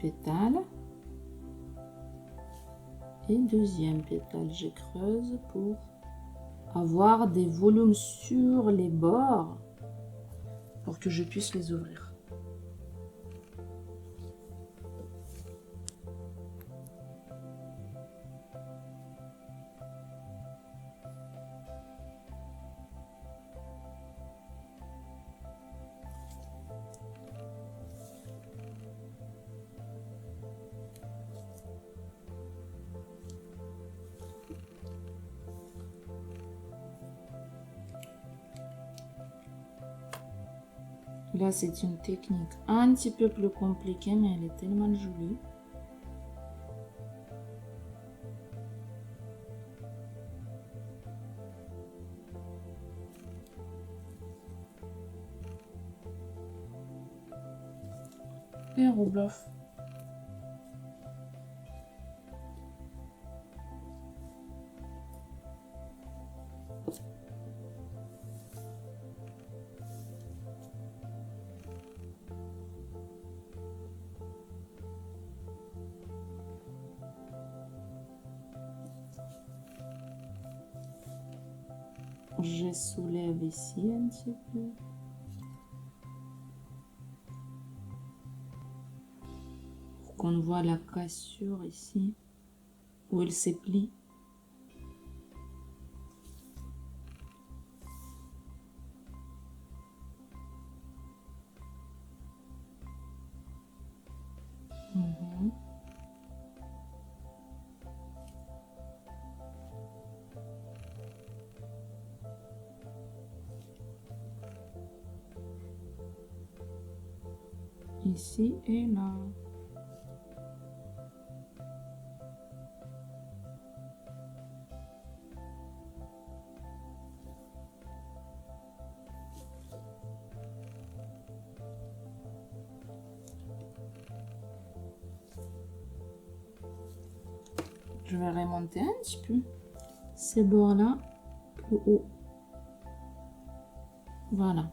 Pétale. Et deuxième pétale, je creuse pour avoir des volumes sur les bords pour que je puisse les ouvrir. Là, c'est une technique un petit peu plus compliquée, mais elle est tellement jolie. Et reblof. Je soulève ici un petit peu. Pour qu'on voit la cassure ici, où elle se plie. Mhm. Ici et là. Je vais remonter un petit peu ces bords-là plus haut. Voilà.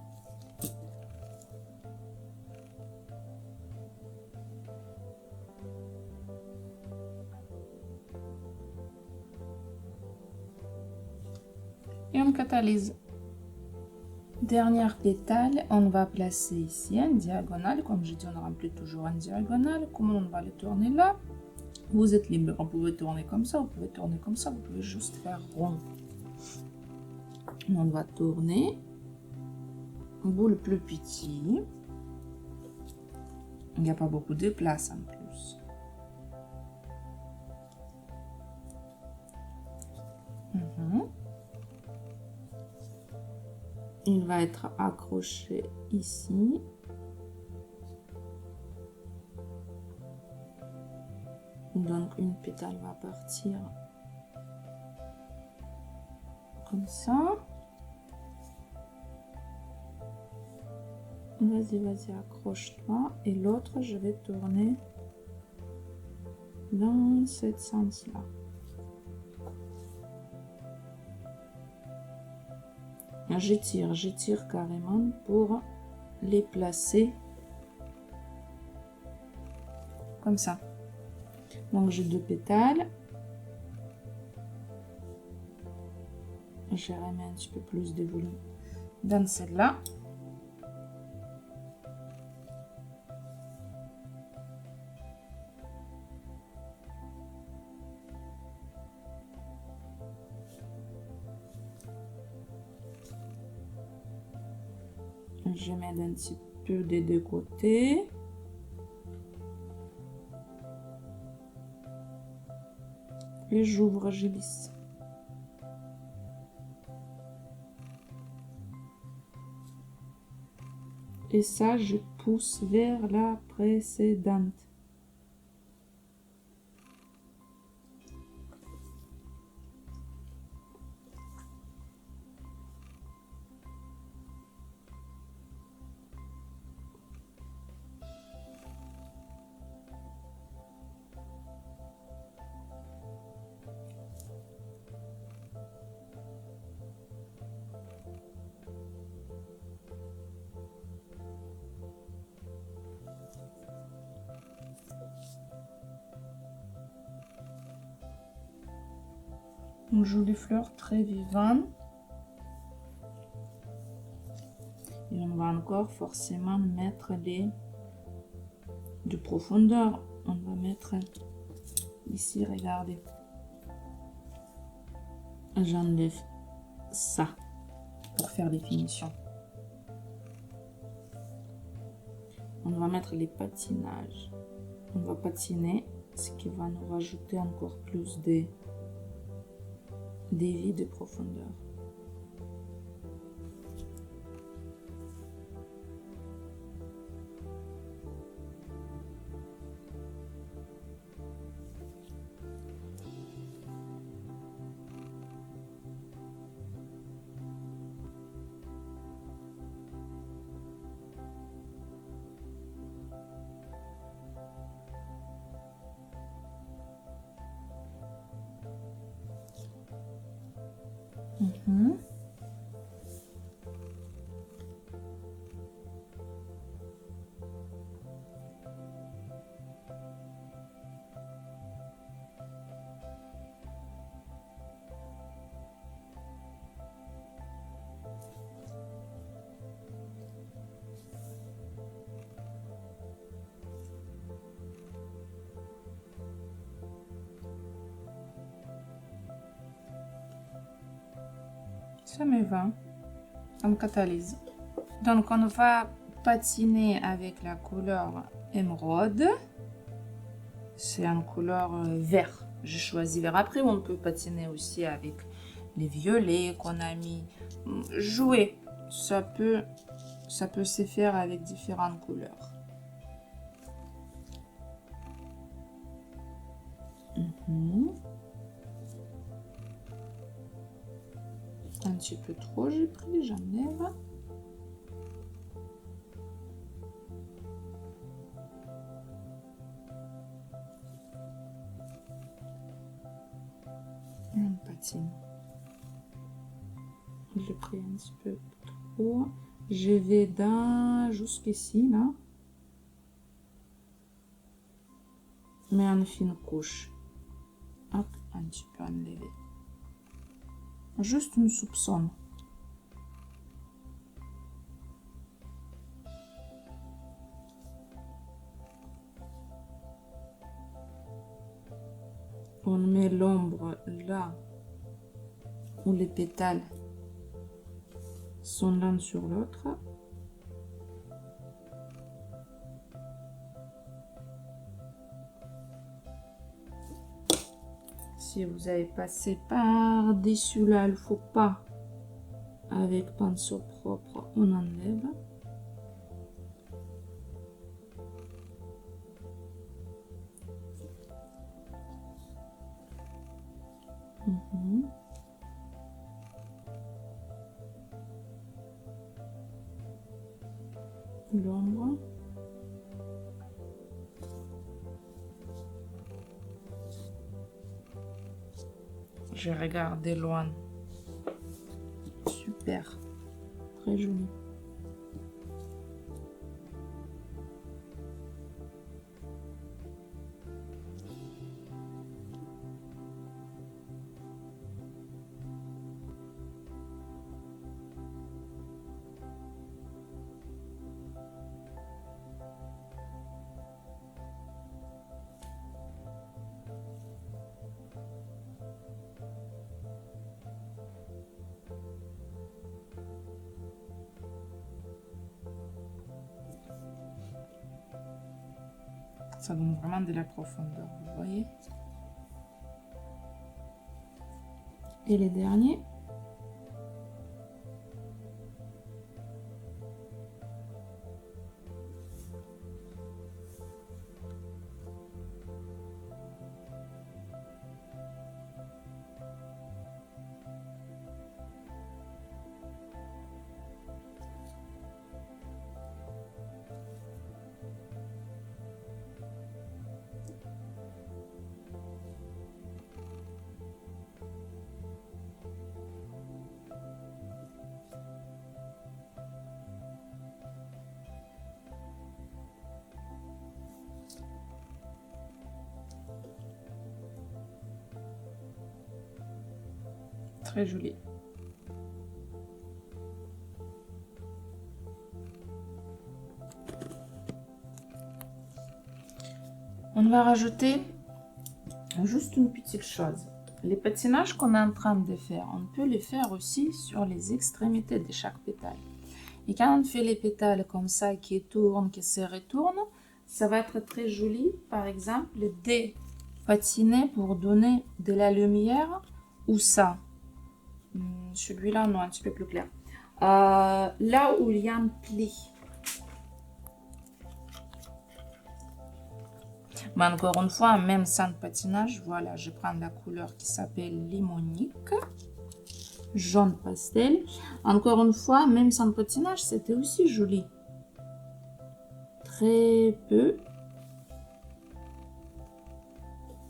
Et on catalyse. Dernière pétale, on va placer ici en diagonale. Comme je dis, on remplit toujours en diagonale. Comment on va le tourner là? Vous êtes libre, vous pouvez tourner comme ça, vous pouvez tourner comme ça, vous pouvez juste faire rond. On va tourner. Boule plus petit. Il n'y a pas beaucoup de place en plus. Il va être accroché ici. Donc une pétale va partir comme ça. Vas-y, vas-y, accroche-toi. Et l'autre, je vais tourner dans ce sens-là. J'étire carrément pour les placer comme ça. Donc j'ai 2 pétales. Je remets un petit peu plus de volume dans celle-là. Je mets un petit peu des deux côtés. Et j'ouvre, je lisse. Et ça, je pousse vers la précédente. Une jolie fleur très vivante. Et on va encore forcément mettre de profondeur. On va mettre ici, regardez. J'enlève ça pour faire les finitions. On va mettre les patinages. On va patiner, ce qui va nous rajouter encore plus des vies de profondeur. Mhm. Ça me va, ça me catalyse. Donc on va patiner avec la couleur émeraude. C'est une couleur vert. J'ai choisi vert. Après, on peut patiner aussi avec les violets qu'on a mis. Jouer, ça peut se faire avec différentes couleurs. Un petit peu trop, j'ai pris, j'enlève. On patine. J'ai pris un petit peu trop. Je vais dans jusqu'ici, là. Mais une fine couche. Hop, un petit peu enlevé. Juste une soupçonne. On met l'ombre là où les pétales sont l'un sur l'autre. Si vous avez passé par-dessus là, il ne faut pas. Avec pinceau propre, on enlève. L'ombre. Je regarde de loin. Super. Très joli. Ça donne vraiment de la profondeur, vous voyez. Et les derniers. Très joli. On va rajouter juste une petite chose. Les patinages qu'on est en train de faire, on peut les faire aussi sur les extrémités de chaque pétale. Et quand on fait les pétales comme ça, qui tournent, qui se retournent, ça va être très joli. Par exemple, de patiner pour donner de la lumière ou ça. Celui-là, non, un petit peu plus clair. Là où il y a un pli. Mais encore une fois, même sans patinage, voilà, je prends la couleur qui s'appelle limonique, jaune pastel. Encore une fois, même sans patinage, c'était aussi joli. Très peu.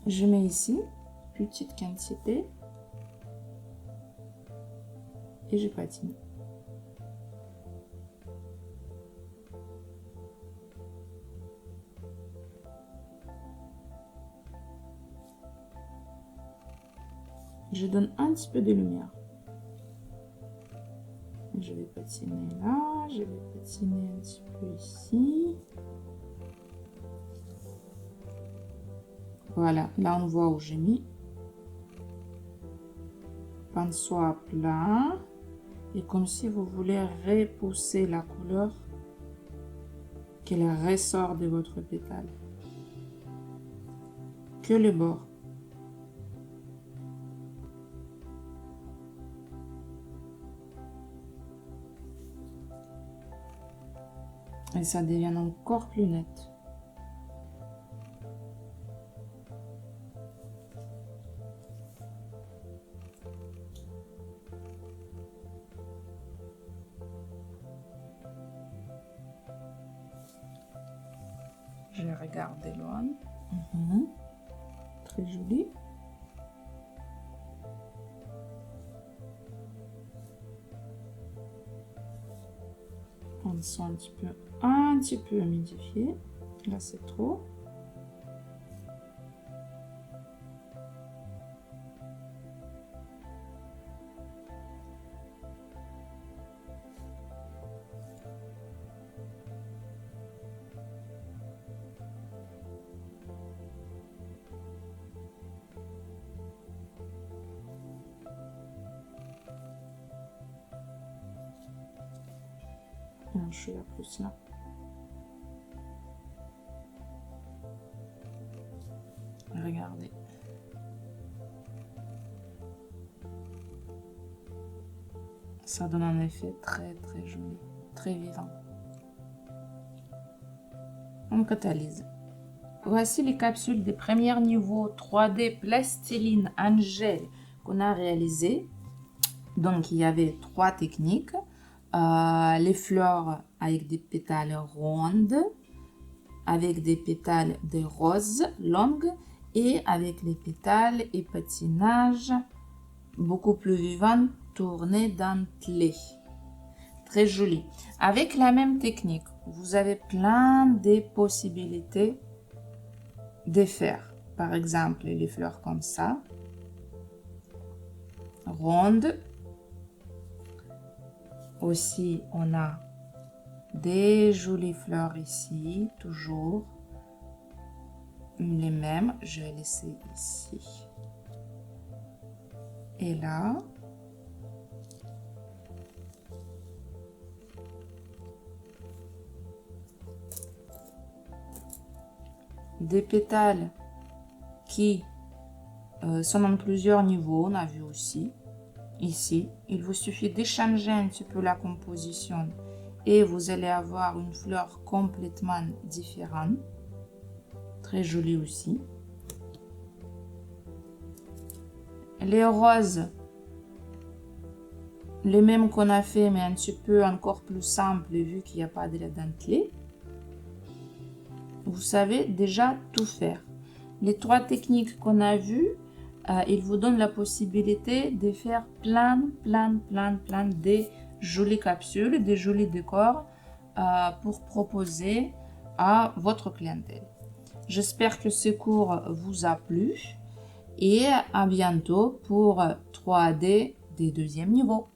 Je mets ici, petite quantité. et je patine. Je donne un petit peu de lumière. Je vais patiner là, je vais patiner un petit peu ici. Voilà, là on voit où j'ai mis. Pinceau à plat. Et comme si vous voulez repousser la couleur qu'elle ressort de votre pétale. Que le bord. Et ça devient encore plus net. Je regarde de loin. Très joli. Pinceau un petit peu humidifié. Là, c'est trop. Un chouïa plus là. Regardez. Ça donne un effet très très joli, très vivant. On catalyse. Voici les capsules des premiers niveaux 3D Plastiline Angel qu'on a réalisées. Donc il y avait 3 techniques. Les fleurs avec des pétales rondes, avec des pétales de rose longues et avec les pétales et patinages beaucoup plus vivants tournés dentelés. Très joli. Avec la même technique, vous avez plein de possibilités de faire. Par exemple, les fleurs comme ça, rondes. Aussi, on a des jolies fleurs ici, toujours les mêmes. Je vais laisser ici. Et là. Des pétales qui sont en plusieurs niveaux, on a vu aussi. Ici, il vous suffit d'échanger un petit peu la composition et vous allez avoir une fleur complètement différente. Très jolie aussi. Les roses, les mêmes qu'on a fait, mais un petit peu encore plus simple vu qu'il n'y a pas de la dentelée. Vous savez déjà tout faire. Les 3 techniques qu'on a vues, il vous donne la possibilité de faire plein de jolies capsules, de jolis décors pour proposer à votre clientèle. J'espère que ce cours vous a plu et à bientôt pour 3D des 2e niveaux.